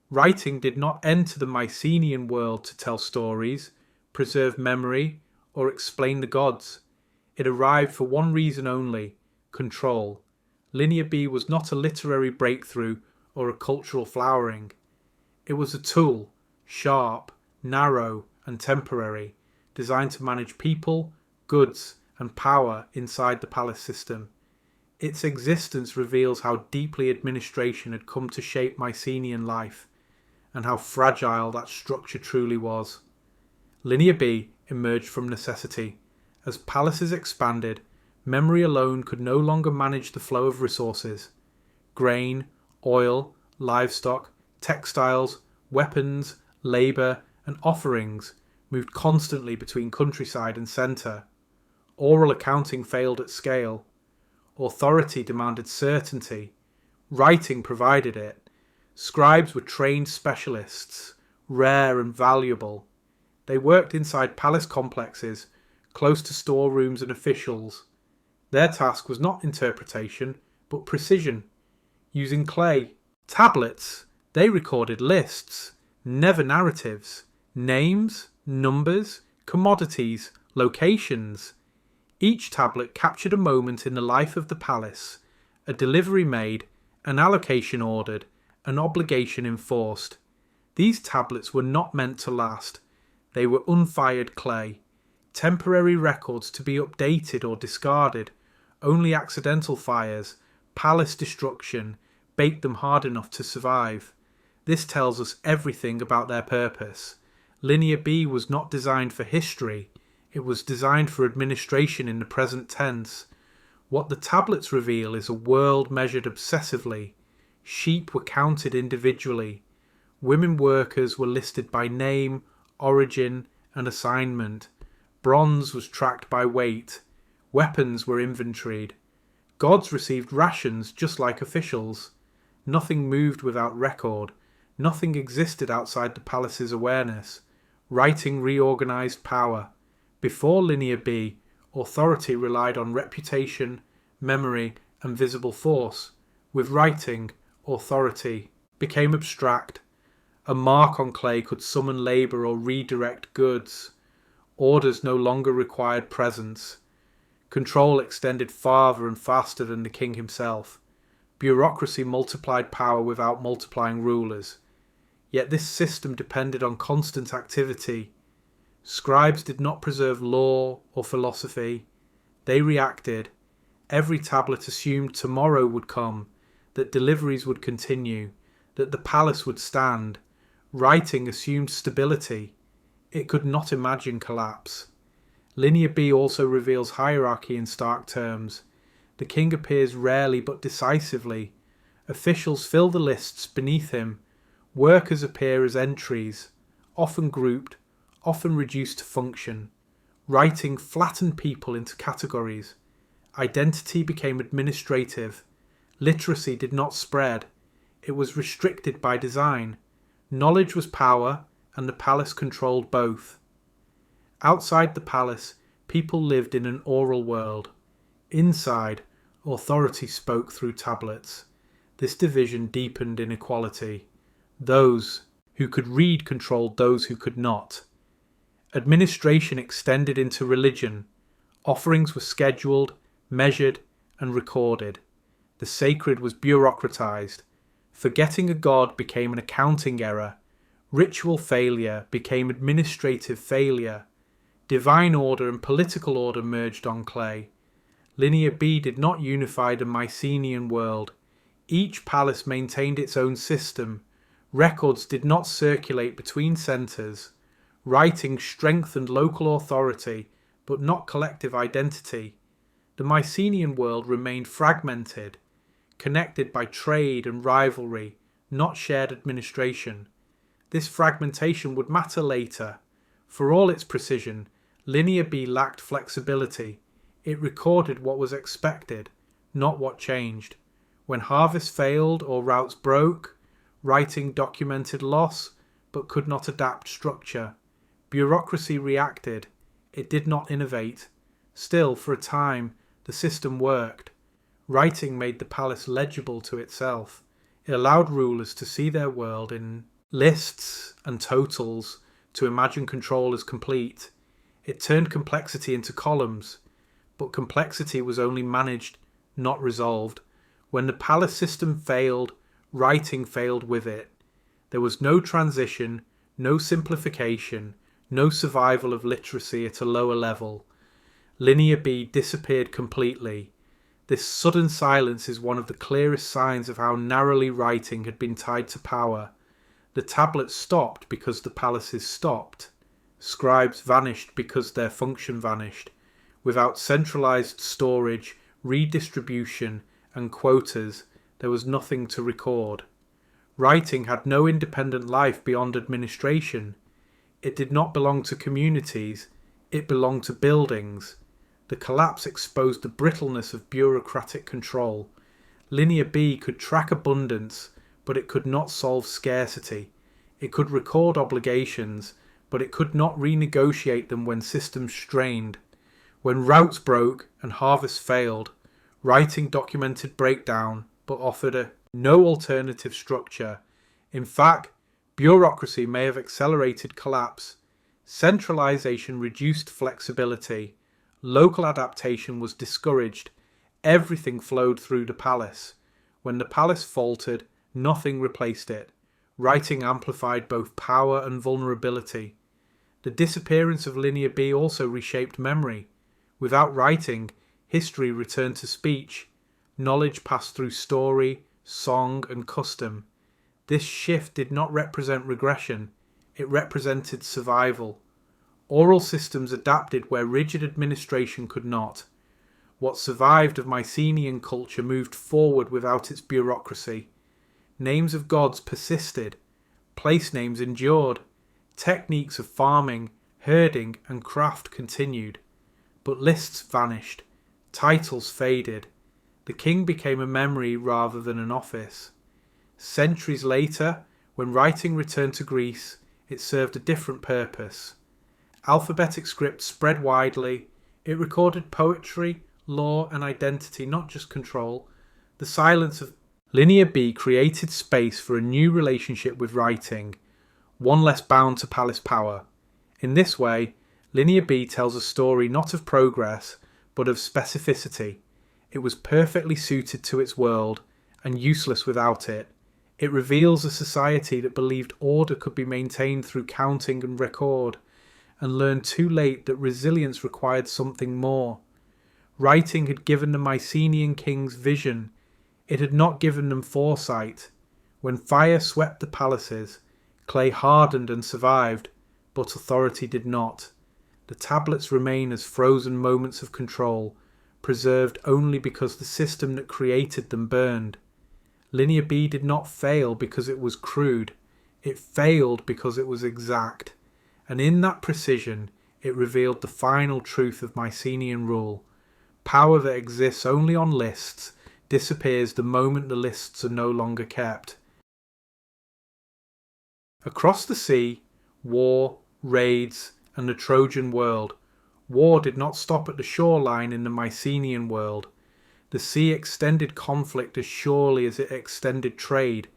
Writing did not enter the Mycenaean world to tell stories, preserve memory, or explain the gods. It arrived for one reason only: control. Linear B was not a literary breakthrough or a cultural flowering. It was a tool, sharp, narrow, and temporary, designed to manage people, goods, and power inside the palace system. Its existence reveals how deeply administration had come to shape Mycenaean life, and how fragile that structure truly was. Linear B emerged from necessity. As palaces expanded, memory alone could no longer manage the flow of resources. Grain, oil, livestock, textiles, weapons, labour, and offerings moved constantly between countryside and centre. Oral accounting failed at scale. Authority demanded certainty. Writing provided it. Scribes were trained specialists, rare and valuable. They worked inside palace complexes, close to storerooms and officials. Their task was not interpretation, but precision. Using clay, tablets, they recorded lists, never narratives, names, numbers, commodities, locations. Each tablet captured a moment in the life of the palace, a delivery made, an allocation ordered, an obligation enforced. These tablets were not meant to last. They were unfired clay, temporary records to be updated or discarded. Only accidental fires, palace destruction, baked them hard enough to survive. This tells us everything about their purpose. Linear B was not designed for history. It was designed for administration in the present tense. What the tablets reveal is a world measured obsessively. Sheep were counted individually. Women workers were listed by name, origin, and assignment. Bronze was tracked by weight. Weapons were inventoried. Gods received rations just like officials. Nothing moved without record. Nothing existed outside the palace's awareness. Writing reorganized power. Before Linear B, authority relied on reputation, memory, and visible force. With writing, authority became abstract. A mark on clay could summon labour or redirect goods. Orders no longer required presence. Control extended farther and faster than the king himself. Bureaucracy multiplied power without multiplying rulers. Yet this system depended on constant activity. Scribes did not preserve law or philosophy. They reacted. Every tablet assumed tomorrow would come, that deliveries would continue, that the palace would stand. Writing assumed stability. It could not imagine collapse. Linear B also reveals hierarchy in stark terms. The king appears rarely but decisively. Officials fill the lists beneath him. Workers appear as entries, often grouped, often reduced to function. Writing flattened people into categories. Identity became administrative. Literacy did not spread. It was restricted by design. Knowledge was power, and the palace controlled both. Outside the palace, people lived in an oral world. Inside, authority spoke through tablets. This division deepened inequality. Those who could read controlled those who could not. Administration extended into religion. Offerings were scheduled, measured, and recorded. The sacred was bureaucratized. Forgetting a god became an accounting error. Ritual failure became administrative failure. Divine order and political order merged on clay. Linear B did not unify the Mycenaean world. Each palace maintained its own system. Records did not circulate between centres. Writing strengthened local authority, but not collective identity. The Mycenaean world remained fragmented, connected by trade and rivalry, not shared administration. This fragmentation would matter later. For all its precision, Linear B lacked flexibility. It recorded what was expected, not what changed. When harvests failed or routes broke, writing documented loss but could not adapt structure. Bureaucracy reacted. It did not innovate. Still, for a time, the system worked. Writing made the palace legible to itself. It allowed rulers to see their world in lists and totals, to imagine control as complete. It turned complexity into columns, but complexity was only managed, not resolved. When the palace system failed, writing failed with it. There was no transition, no simplification, no survival of literacy at a lower level. Linear B disappeared completely. This sudden silence is one of the clearest signs of how narrowly writing had been tied to power. The tablets stopped because the palaces stopped. Scribes vanished because their function vanished. Without centralized storage, redistribution, and quotas, there was nothing to record. Writing had no independent life beyond administration. It did not belong to communities, it belonged to buildings. The collapse exposed the brittleness of bureaucratic control. Linear B could track abundance, but it could not solve scarcity. It could record obligations, but it could not renegotiate them when systems strained. When routes broke and harvests failed, writing documented breakdown, but offered no alternative structure. In fact, bureaucracy may have accelerated collapse. Centralization reduced flexibility. Local adaptation was discouraged. Everything flowed through the palace. When the palace faltered, nothing replaced it. Writing amplified both power and vulnerability. The disappearance of Linear B also reshaped memory. Without writing, history returned to speech. Knowledge passed through story, song, and custom. This shift did not represent regression, it represented survival. Oral systems adapted where rigid administration could not. What survived of Mycenaean culture moved forward without its bureaucracy. Names of gods persisted. Place names endured. Techniques of farming, herding, and craft continued. But lists vanished. Titles faded. The king became a memory rather than an office. Centuries later, when writing returned to Greece, it served a different purpose. Alphabetic script spread widely. It recorded poetry, law, and identity, not just control. The silence of Linear B created space for a new relationship with writing, one less bound to palace power. In this way, Linear B tells a story not of progress, but of specificity. It was perfectly suited to its world, and useless without it. It reveals a society that believed order could be maintained through counting and record, and learned too late that resilience required something more. Writing had given the Mycenaean kings vision. It had not given them foresight. When fire swept the palaces, clay hardened and survived, but authority did not. The tablets remain as frozen moments of control, preserved only because the system that created them burned. Linear B did not fail because it was crude. It failed because it was exact. And in that precision, it revealed the final truth of Mycenaean rule. Power that exists only on lists disappears the moment the lists are no longer kept. Across the sea, war, raids, and the Trojan world. War did not stop at the shoreline in the Mycenaean world. The sea extended conflict as surely as it extended trade.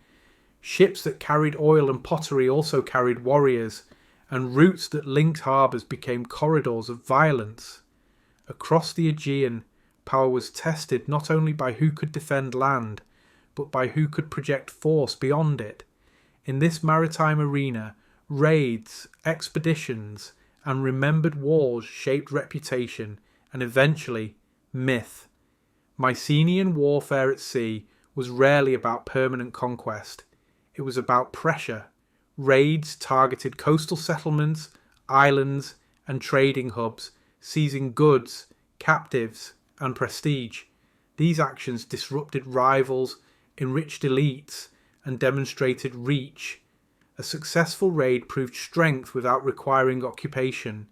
Ships that carried oil and pottery also carried warriors, and routes that linked harbours became corridors of violence. Across the Aegean, power was tested not only by who could defend land, but by who could project force beyond it. In this maritime arena, raids, expeditions, and remembered wars shaped reputation and eventually myth. Mycenaean warfare at sea was rarely about permanent conquest. It was about pressure. Raids targeted coastal settlements, islands, and trading hubs, seizing goods, captives, and prestige. These actions disrupted rivals, enriched elites, and demonstrated reach. A successful raid proved strength without requiring occupation.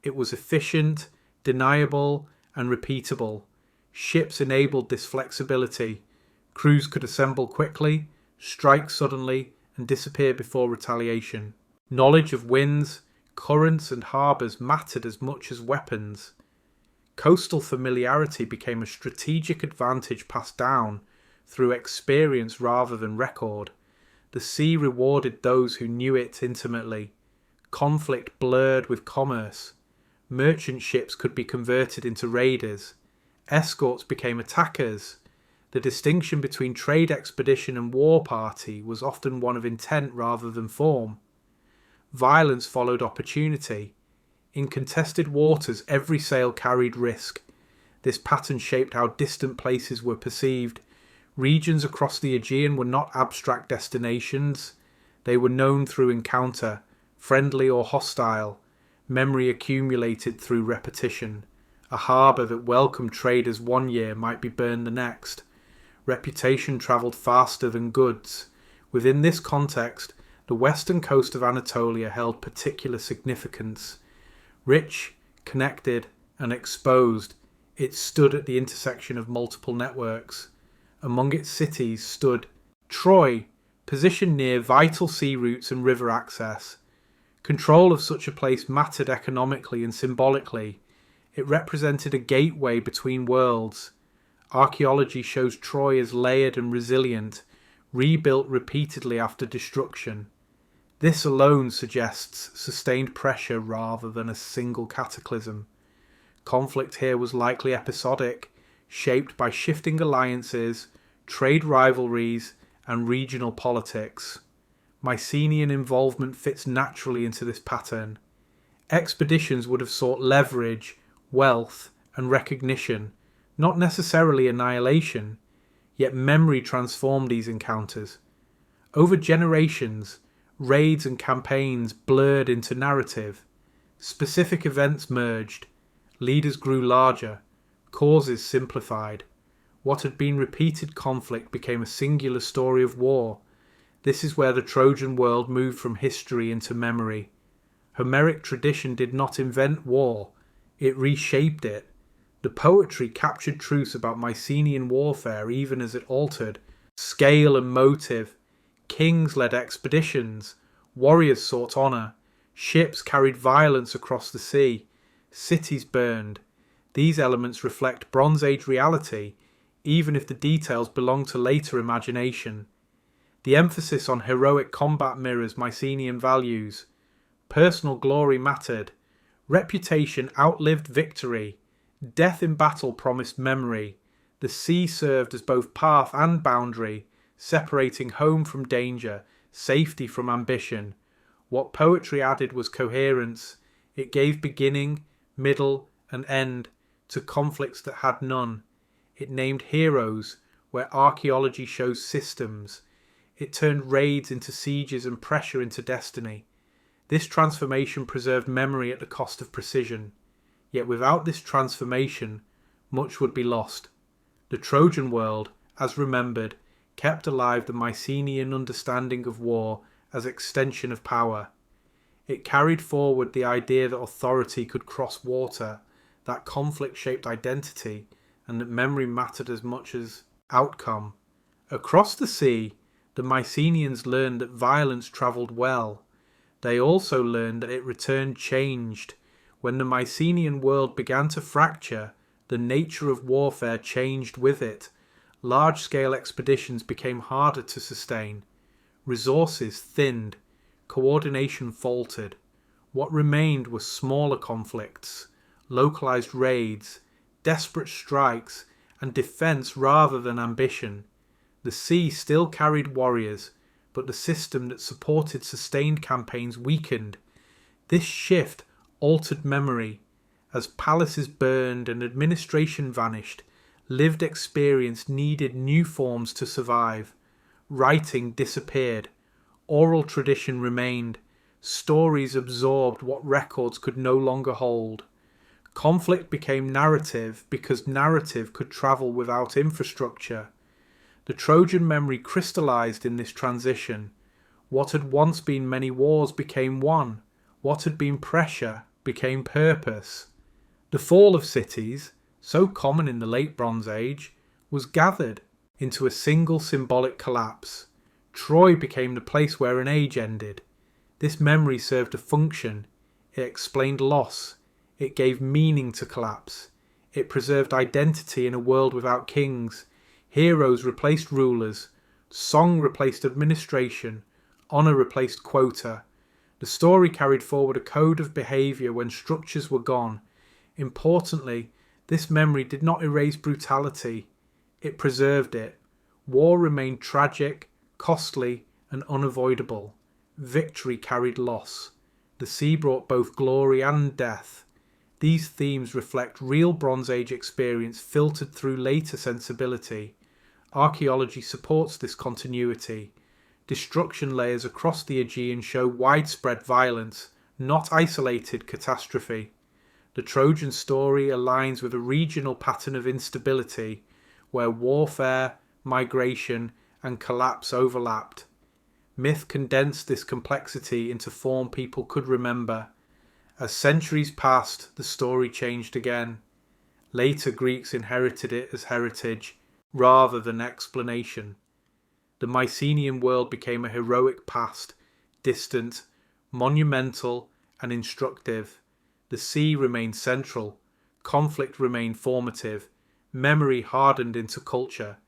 It was efficient, deniable, and repeatable. Ships enabled this flexibility. Crews could assemble quickly, strike suddenly, and disappear before retaliation. Knowledge of winds, currents, and harbours mattered as much as weapons. Coastal familiarity became a strategic advantage passed down through experience rather than record. The sea rewarded those who knew it intimately. Conflict blurred with commerce. Merchant ships could be converted into raiders. Escorts became attackers. The distinction between trade expedition and war party was often one of intent rather than form. Violence followed opportunity. In contested waters, every sail carried risk. This pattern shaped how distant places were perceived. Regions across the Aegean were not abstract destinations. They were known through encounter, friendly or hostile. Memory accumulated through repetition. A harbour that welcomed traders one year might be burned the next. Reputation travelled faster than goods. Within this context, the western coast of Anatolia held particular significance. Rich, connected, and exposed, it stood at the intersection of multiple networks. Among its cities stood Troy, positioned near vital sea routes and river access. Control of such a place mattered economically and symbolically. It represented a gateway between worlds. Archaeology shows Troy as layered and resilient, rebuilt repeatedly after destruction. This alone suggests sustained pressure rather than a single cataclysm. Conflict here was likely episodic, shaped by shifting alliances, trade rivalries, and regional politics. Mycenaean involvement fits naturally into this pattern. Expeditions would have sought leverage, wealth, and recognition, not necessarily annihilation, yet memory transformed these encounters. Over generations, raids and campaigns blurred into narrative. Specific events merged. Leaders grew larger. Causes simplified. What had been repeated conflict became a singular story of war. This is where the Trojan world moved from history into memory. Homeric tradition did not invent war. It reshaped it. The poetry captured truths about Mycenaean warfare even as it altered scale and motive. Kings led expeditions. Warriors sought honour. Ships carried violence across the sea. Cities burned. These elements reflect Bronze Age reality, even if the details belong to later imagination. The emphasis on heroic combat mirrors Mycenaean values. Personal glory mattered. Reputation outlived victory. Death in battle promised memory. The sea served as both path and boundary, separating home from danger, safety from ambition. What poetry added was coherence. It gave beginning, middle, and end to conflicts that had none. It named heroes where archaeology shows systems. It turned raids into sieges and pressure into destiny. This transformation preserved memory at the cost of precision. Yet without this transformation, much would be lost. The Trojan world, as remembered, kept alive the Mycenaean understanding of war as extension of power. It carried forward the idea that authority could cross water, that conflict shaped identity, and that memory mattered as much as outcome. Across the sea, the Mycenaeans learned that violence travelled well. They also learned that it returned changed. When the Mycenaean world began to fracture, the nature of warfare changed with it. Large-scale expeditions became harder to sustain. Resources thinned. Coordination faltered. What remained was smaller conflicts, localized raids, desperate strikes, and defense rather than ambition. The sea still carried warriors, but the system that supported sustained campaigns weakened. This shift altered memory. As palaces burned and administration vanished, lived experience needed new forms to survive. Writing disappeared. Oral tradition remained. Stories absorbed what records could no longer hold. Conflict became narrative because narrative could travel without infrastructure. The Trojan memory crystallized in this transition. What had once been many wars became one. What had been pressure became purpose. The fall of cities, so common in the late Bronze Age, was gathered into a single symbolic collapse. Troy became the place where an age ended. This memory served a function. It explained loss. It gave meaning to collapse. It preserved identity in a world without kings. Heroes replaced rulers. Song replaced administration. Honour replaced quota. The story carried forward a code of behaviour when structures were gone. Importantly, this memory did not erase brutality. It preserved it. War remained tragic, costly, and unavoidable. Victory carried loss. The sea brought both glory and death. These themes reflect real Bronze Age experience filtered through later sensibility. Archaeology supports this continuity. Destruction layers across the Aegean show widespread violence, not isolated catastrophe. The Trojan story aligns with a regional pattern of instability, where warfare, migration, and collapse overlapped. Myth condensed this complexity into form people could remember. As centuries passed, the story changed again. Later Greeks inherited it as heritage, rather than explanation. The Mycenaean world became a heroic past, distant, monumental, and instructive. The sea remained central. Conflict remained formative. Memory hardened into culture.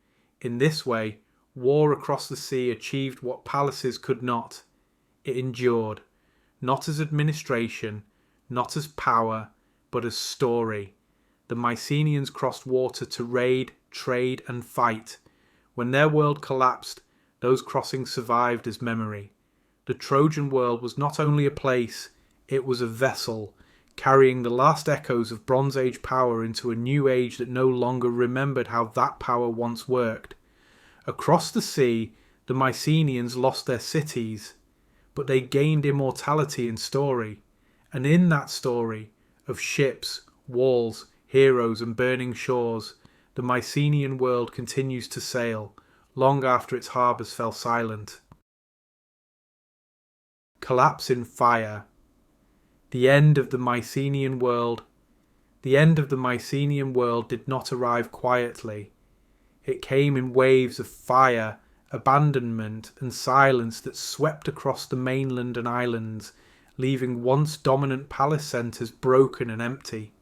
In this way, war across the sea achieved what palaces could not. It endured, not as administration, not as power, but as story. The Mycenaeans crossed water to raid, trade, and fight. When their world collapsed, those crossings survived as memory. The Trojan world was not only a place, it was a vessel, carrying the last echoes of Bronze Age power into a new age that no longer remembered how that power once worked. Across the sea, the Mycenaeans lost their cities, but they gained immortality in story. And in that story, of ships, walls, heroes, and burning shores, the Mycenaean world continues to sail, long after its harbours fell silent. Collapse in fire. The end of the Mycenaean world. The end of the Mycenaean world did not arrive quietly. It came in waves of fire, abandonment, and silence that swept across the mainland and islands, leaving once dominant palace centres broken and empty.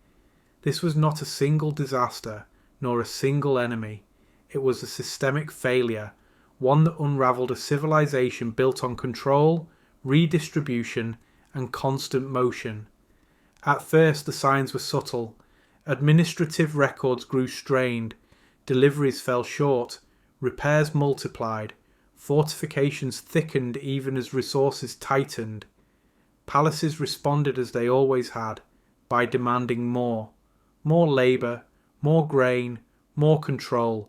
This was not a single disaster, nor a single enemy. It was a systemic failure, one that unravelled a civilization built on control, redistribution, and constant motion. At first the signs were subtle. Administrative records grew strained, deliveries fell short, repairs multiplied, fortifications thickened even as resources tightened. Palaces responded as they always had, by demanding more labour, more grain, more control.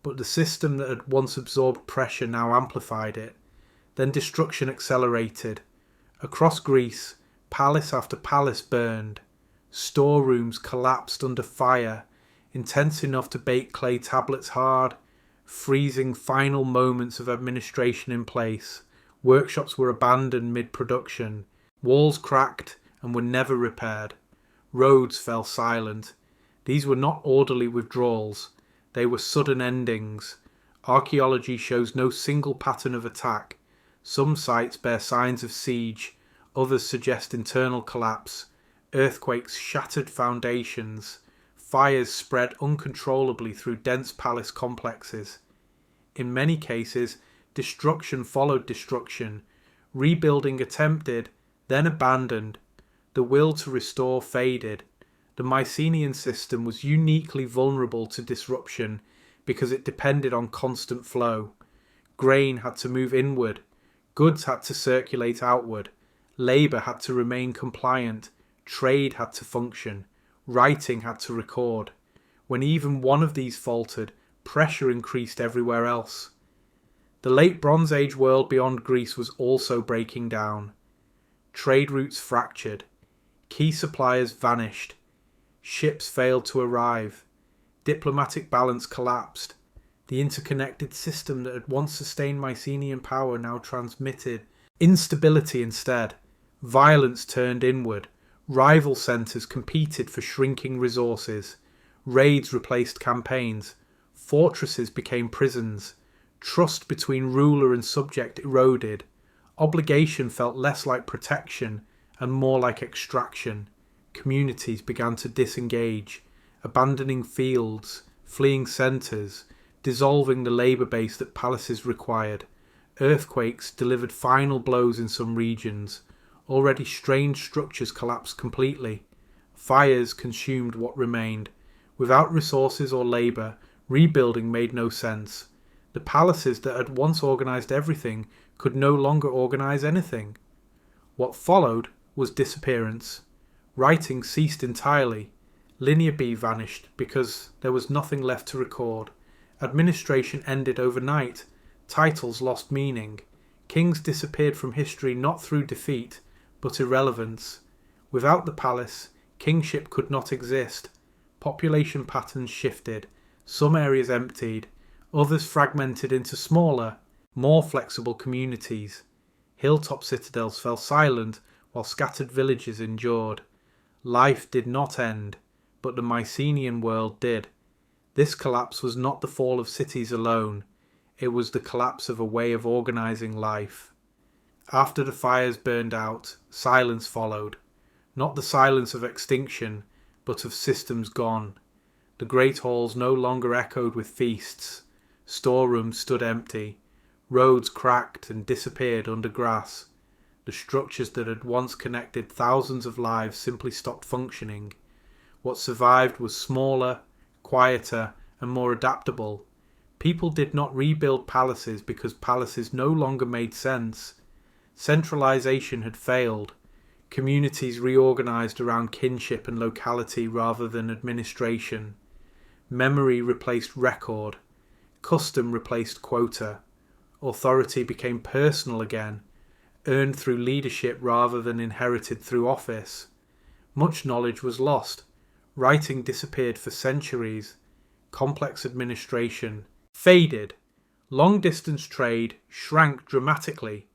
But the system that had once absorbed pressure now amplified it. Then destruction accelerated. Across Greece, palace after palace burned. Storerooms collapsed under fire, intense enough to bake clay tablets hard, freezing final moments of administration in place. Workshops were abandoned mid-production. Walls cracked and were never repaired. Roads fell silent. These were not orderly withdrawals. They were sudden endings. Archaeology shows no single pattern of attack. Some sites bear signs of siege. Others suggest internal collapse. Earthquakes shattered foundations. Fires spread uncontrollably through dense palace complexes. In many cases, destruction followed destruction. Rebuilding attempted, then abandoned. The will to restore faded. The Mycenaean system was uniquely vulnerable to disruption because it depended on constant flow. Grain had to move inward. Goods had to circulate outward. Labour had to remain compliant. Trade had to function. Writing had to record. When even one of these faltered, pressure increased everywhere else. The late Bronze Age world beyond Greece was also breaking down. trade routes fractured, key suppliers vanished, ships failed to arrive, diplomatic balance collapsed. The interconnected system that had once sustained Mycenaean power now transmitted instability instead. Violence turned inward. Rival centres competed for shrinking resources. Raids replaced campaigns. Fortresses became prisons. Trust between ruler and subject eroded. Obligation felt less like protection and more like extraction. Communities began to disengage, abandoning fields, fleeing centres, dissolving the labour base that palaces required. Earthquakes delivered final blows in some regions. Already strained structures collapsed completely. Fires consumed what remained. Without resources or labour, rebuilding made no sense. The palaces that had once organised everything could no longer organise anything. What followed was disappearance. Writing ceased entirely. Linear B vanished because there was nothing left to record. Administration ended overnight. Titles lost meaning. Kings disappeared from history not through defeat, but irrelevance. Without the palace, kingship could not exist. Population patterns shifted. Some areas emptied. Others fragmented into smaller, more flexible communities. Hilltop citadels fell silent while scattered villages endured. Life did not end, but the Mycenaean world did. This collapse was not the fall of cities alone. It was the collapse of a way of organising life. After the fires burned out, silence followed. Not the silence of extinction, but of systems gone. The great halls no longer echoed with feasts. Storerooms stood empty. Roads cracked and disappeared under grass. The structures that had once connected thousands of lives simply stopped functioning. What survived was smaller, quieter, and more adaptable. People did not rebuild palaces because palaces no longer made sense. Centralization had failed. Communities reorganized around kinship and locality rather than administration. Memory replaced record. Custom replaced quota. Authority became personal again, earned through leadership rather than inherited through office. Much knowledge was lost. Writing disappeared for centuries. Complex administration faded. Long-distance trade shrank dramatically.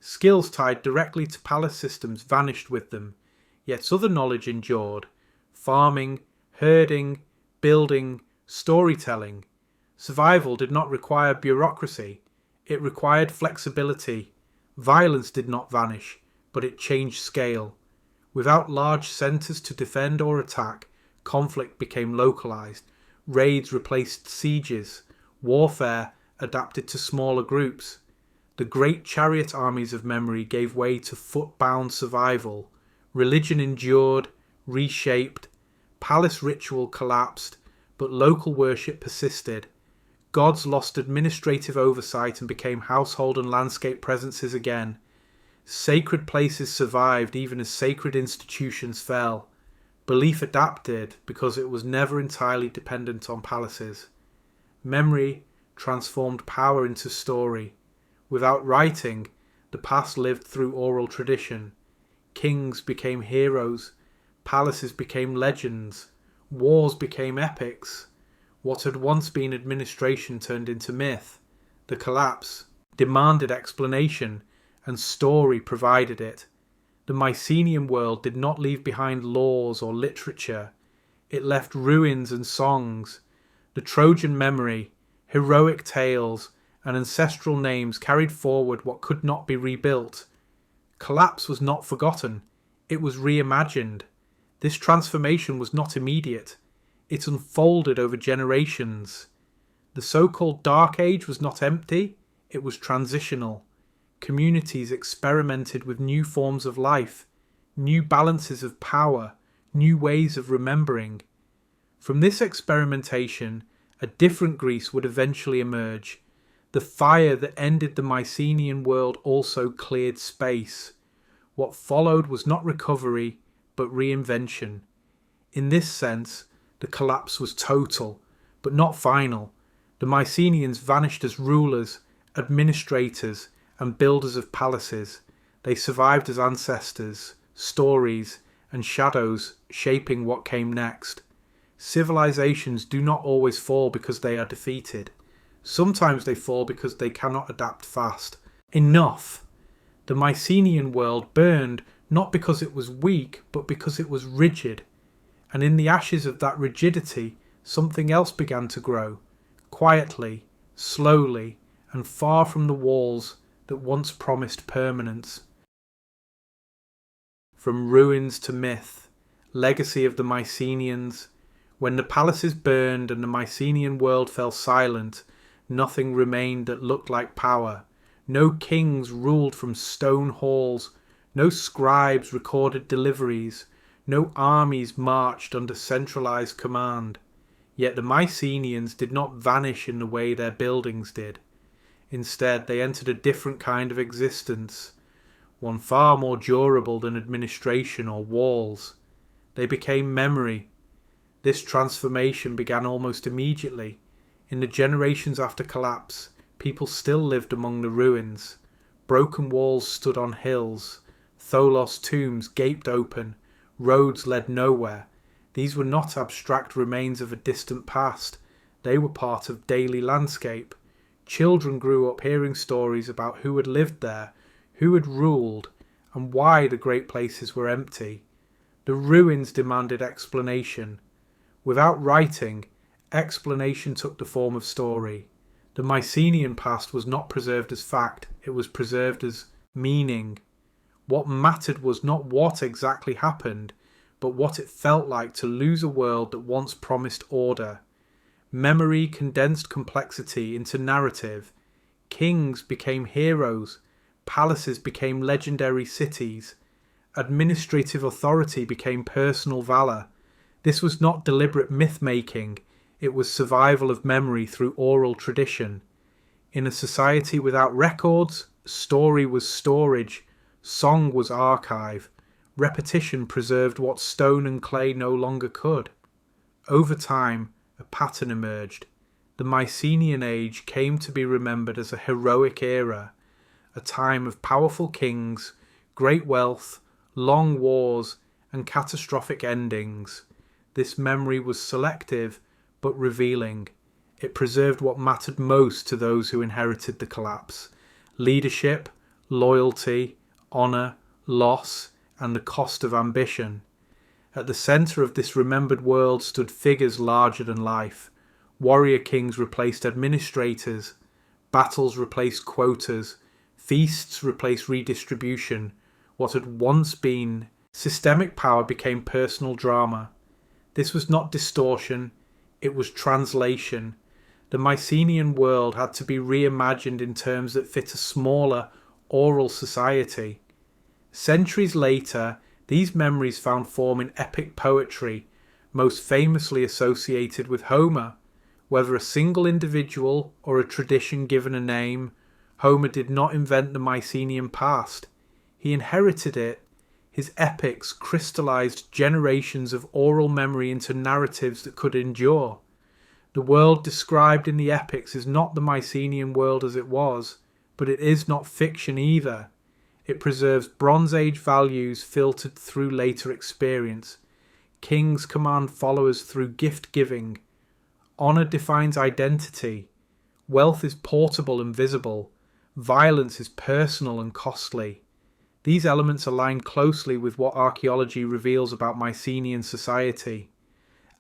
Skills tied directly to palace systems vanished with them, yet other knowledge endured. Farming, herding, building, storytelling. Survival did not require bureaucracy. It required flexibility. Violence did not vanish, but it changed scale. Without large centres to defend or attack, conflict became localised. Raids replaced sieges. Warfare adapted to smaller groups. The great chariot armies of memory gave way to foot-bound survival. Religion endured, reshaped. Palace ritual collapsed, but local worship persisted. Gods lost administrative oversight and became household and landscape presences again. Sacred places survived even as sacred institutions fell. Belief adapted because it was never entirely dependent on palaces. Memory transformed power into story. Without writing, the past lived through oral tradition. Kings became heroes. Palaces became legends. Wars became epics. What had once been administration turned into myth. The collapse demanded explanation, and story provided it. The Mycenaean world did not leave behind laws or literature. It left ruins and songs. The Trojan memory, heroic tales, and ancestral names carried forward what could not be rebuilt. Collapse was not forgotten. It was reimagined. This transformation was not immediate. It unfolded over generations. The so-called Dark Age was not empty. It was transitional. Communities experimented with new forms of life, new balances of power, new ways of remembering. From this experimentation, a different Greece would eventually emerge. The fire that ended the Mycenaean world also cleared space. What followed was not recovery, but reinvention. In this sense, the collapse was total, but not final. The Mycenaeans vanished as rulers, administrators, and builders of palaces. They survived as ancestors, stories, and shadows shaping what came next. Civilizations do not always fall because they are defeated. Sometimes they fall because they cannot adapt fast enough. The Mycenaean world burned not because it was weak, but because it was rigid. And in the ashes of that rigidity, something else began to grow, quietly, slowly, and far from the walls that once promised permanence. From ruins to myth, legacy of the Mycenaeans. When the palaces burned and the Mycenaean world fell silent, nothing remained that looked like power. No kings ruled from stone halls, no scribes recorded deliveries, no armies marched under centralized command. Yet the Mycenaeans did not vanish in the way their buildings did. Instead, they entered a different kind of existence, one far more durable than administration or walls. They became memory. This transformation began almost immediately. In the generations after collapse, people still lived among the ruins. Broken walls stood on hills. Tholos tombs gaped open. Roads led nowhere. These were not abstract remains of a distant past. They were part of daily landscape. Children grew up hearing stories about who had lived there, who had ruled, and why the great places were empty. The ruins demanded explanation. Without writing, explanation took the form of story. The Mycenaean past was not preserved as fact, it was preserved as meaning. What mattered was not what exactly happened, but what it felt like to lose a world that once promised order. Memory condensed complexity into narrative. Kings became heroes. Palaces became legendary cities. Administrative authority became personal valor. This was not deliberate myth-making, it was survival of memory through oral tradition. In a society without records, story was storage, song was archive, repetition preserved what stone and clay no longer could. Over time, a pattern emerged. The Mycenaean age came to be remembered as a heroic era, a time of powerful kings, great wealth, long wars, and catastrophic endings. This memory was selective, but revealing. It preserved what mattered most to those who inherited the collapse: leadership, loyalty, honour, loss, and the cost of ambition. At the centre of this remembered world stood figures larger than life. Warrior kings replaced administrators, battles replaced quotas, feasts replaced redistribution. What had once been systemic power became personal drama. This was not distortion, it was translation. The Mycenaean world had to be reimagined in terms that fit a smaller, oral society. Centuries later, these memories found form in epic poetry, most famously associated with Homer. Whether a single individual or a tradition given a name, Homer did not invent the Mycenaean past. He inherited it. His epics crystallized generations of oral memory into narratives that could endure. The world described in the epics is not the Mycenaean world as it was, but it is not fiction either. It preserves Bronze Age values filtered through later experience. Kings command followers through gift-giving. Honour defines identity. Wealth is portable and visible. Violence is personal and costly. These elements align closely with what archaeology reveals about Mycenaean society.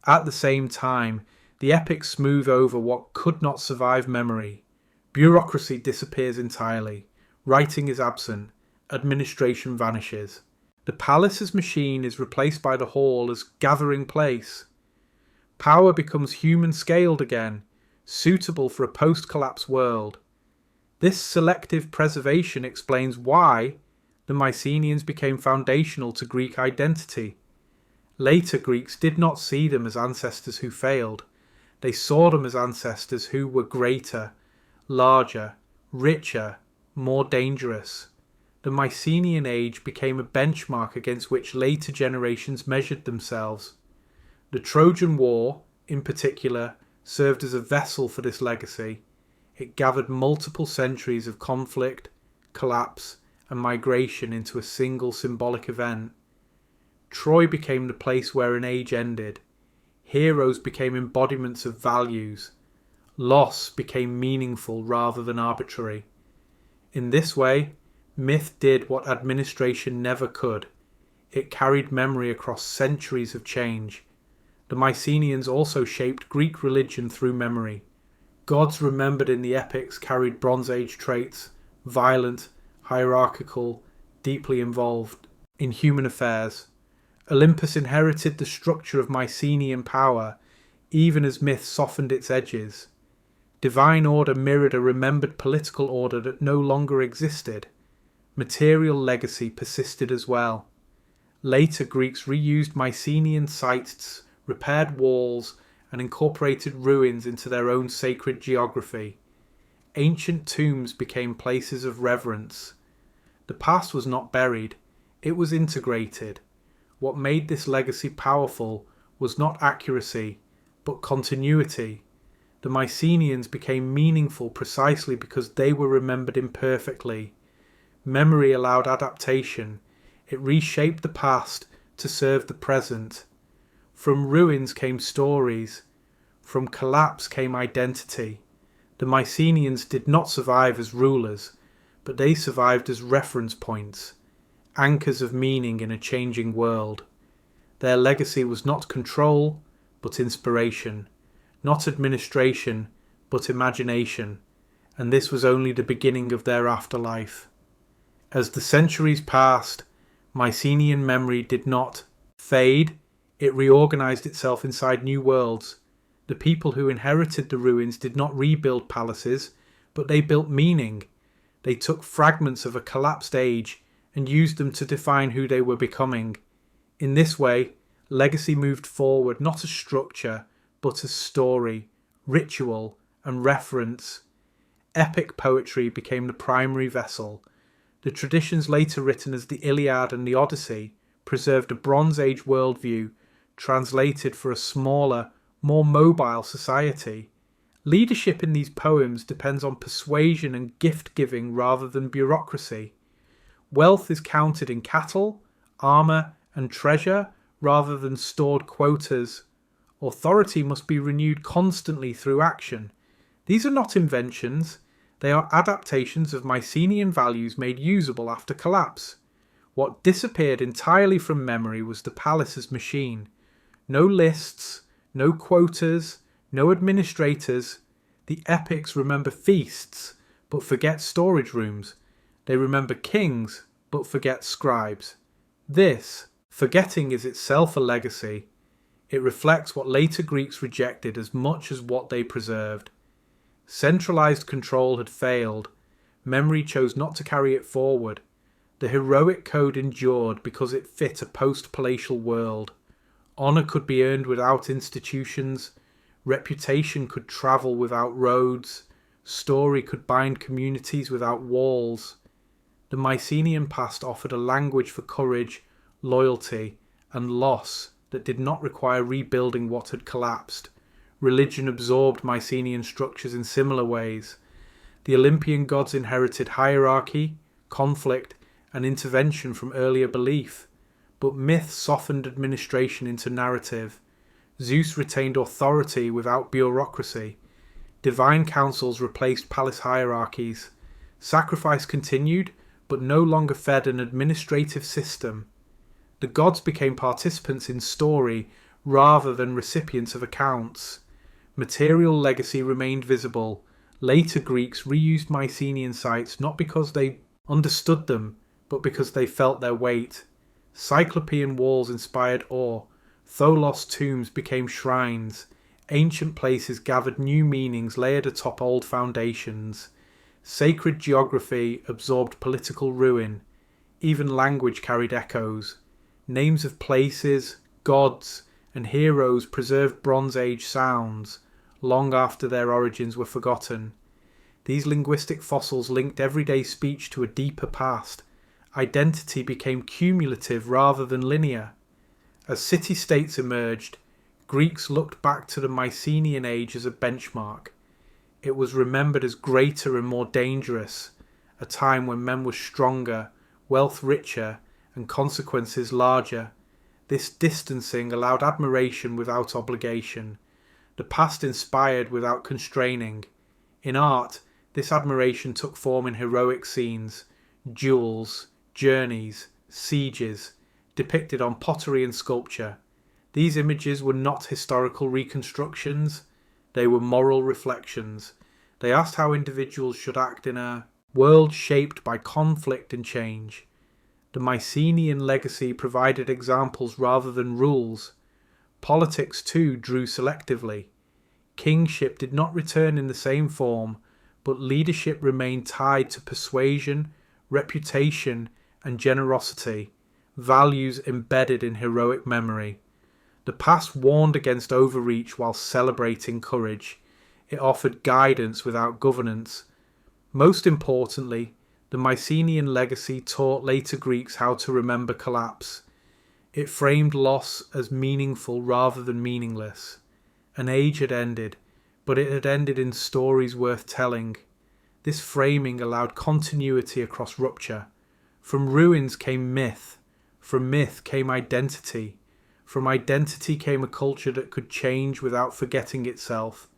At the same time, the epics smooth over what could not survive memory. Bureaucracy disappears entirely. Writing is absent. Administration vanishes. The palace's machine is replaced by the hall as gathering place. Power becomes human-scaled again, suitable for a post-collapse world. This selective preservation explains why the Mycenaeans became foundational to Greek identity. Later Greeks did not see them as ancestors who failed. They saw them as ancestors who were greater, larger, richer, more dangerous. The Mycenaean age became a benchmark against which later generations measured themselves. The Trojan War, in particular, served as a vessel for this legacy. It gathered multiple centuries of conflict, collapse, and migration into a single symbolic event. Troy became the place where an age ended. Heroes became embodiments of values. Loss became meaningful rather than arbitrary. In this way, myth did what administration never could. It carried memory across centuries of change. The Mycenaeans also shaped Greek religion through memory. Gods remembered in the epics carried Bronze Age traits, violent, hierarchical, deeply involved in human affairs. Olympus inherited the structure of Mycenaean power, even as myth softened its edges. Divine order mirrored a remembered political order that no longer existed. Material legacy persisted as well. Later Greeks reused Mycenaean sites, repaired walls, and incorporated ruins into their own sacred geography. Ancient tombs became places of reverence. The past was not buried, it was integrated. What made this legacy powerful was not accuracy, but continuity. The Mycenaeans became meaningful precisely because they were remembered imperfectly. Memory allowed adaptation. It reshaped the past to serve the present. From ruins came stories. From collapse came identity. The Mycenaeans did not survive as rulers, but they survived as reference points, anchors of meaning in a changing world. Their legacy was not control, but inspiration, not administration, but imagination, and this was only the beginning of their afterlife. As the centuries passed, Mycenaean memory did not fade, it reorganized itself inside new worlds. The people who inherited the ruins did not rebuild palaces, but they built meaning. They took fragments of a collapsed age and used them to define who they were becoming. In this way, legacy moved forward not as structure, but as story, ritual, and reference. Epic poetry became the primary vessel. The traditions later written as the Iliad and the Odyssey preserved a Bronze Age worldview translated for a smaller, more mobile society. Leadership in these poems depends on persuasion and gift-giving rather than bureaucracy. Wealth is counted in cattle, armour, and treasure rather than stored quotas. Authority must be renewed constantly through action. These are not inventions. They are adaptations of Mycenaean values made usable after collapse. What disappeared entirely from memory was the palace's machine. No lists, no quotas, no administrators. The epics remember feasts, but forget storage rooms. They remember kings, but forget scribes. This, forgetting, is itself a legacy. It reflects what later Greeks rejected as much as what they preserved. Centralized control had failed. Memory chose not to carry it forward. The heroic code endured because it fit a post-palatial world. Honour could be earned without institutions. Reputation could travel without roads. Story could bind communities without walls. The Mycenaean past offered a language for courage, loyalty, and loss that did not require rebuilding what had collapsed. Religion absorbed Mycenaean structures in similar ways. The Olympian gods inherited hierarchy, conflict, and intervention from earlier belief, but myth softened administration into narrative. Zeus retained authority without bureaucracy. Divine councils replaced palace hierarchies. Sacrifice continued, but no longer fed an administrative system. The gods became participants in story rather than recipients of accounts. Material legacy remained visible. Later Greeks reused Mycenaean sites not because they understood them, but because they felt their weight. Cyclopean walls inspired awe. Tholos tombs became shrines. Ancient places gathered new meanings layered atop old foundations. Sacred geography absorbed political ruin. Even language carried echoes. Names of places, gods, and heroes preserved Bronze Age sounds, long after their origins were forgotten. These linguistic fossils linked everyday speech to a deeper past. Identity became cumulative rather than linear. As city-states emerged, Greeks looked back to the Mycenaean age as a benchmark. It was remembered as greater and more dangerous, a time when men were stronger, wealth richer, and consequences larger. This distancing allowed admiration without obligation. The past inspired without constraining. In art, this admiration took form in heroic scenes, duels, journeys, sieges, depicted on pottery and sculpture. These images were not historical reconstructions, they were moral reflections. They asked how individuals should act in a world shaped by conflict and change. The Mycenaean legacy provided examples rather than rules. Politics too drew selectively. Kingship did not return in the same form, but leadership remained tied to persuasion, reputation, and generosity, values embedded in heroic memory. The past warned against overreach while celebrating courage. It offered guidance without governance. Most importantly, the Mycenaean legacy taught later Greeks how to remember collapse. It framed loss as meaningful rather than meaningless. An age had ended, but it had ended in stories worth telling. This framing allowed continuity across rupture. From ruins came myth. From myth came identity. From identity came a culture that could change without forgetting itself.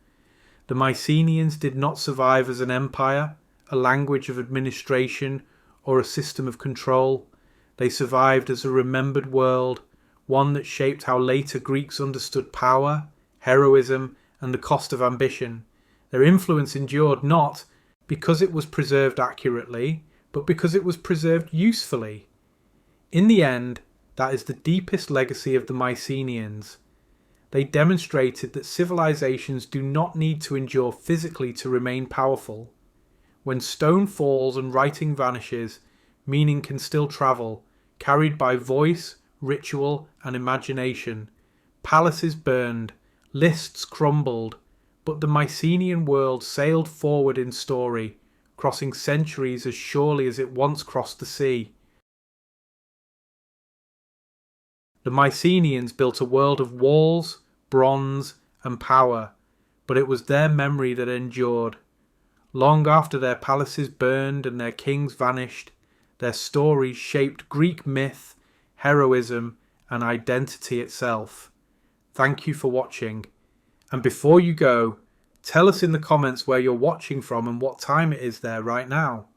The Mycenaeans did not survive as an empire, a language of administration, or a system of control. They survived as a remembered world, one that shaped how later Greeks understood power, heroism, and the cost of ambition. Their influence endured not because it was preserved accurately, but because it was preserved usefully. In the end, that is the deepest legacy of the Mycenaeans. They demonstrated that civilizations do not need to endure physically to remain powerful. When stone falls and writing vanishes, meaning can still travel, carried by voice, ritual, and imagination. Palaces burned, lists crumbled, but the Mycenaean world sailed forward in story, crossing centuries as surely as it once crossed the sea. The Mycenaeans built a world of walls, bronze, and power, but it was their memory that endured. Long after their palaces burned and their kings vanished, their stories shaped Greek myth, heroism, and identity itself. Thank you for watching. And before you go, tell us in the comments where you're watching from and what time it is there right now.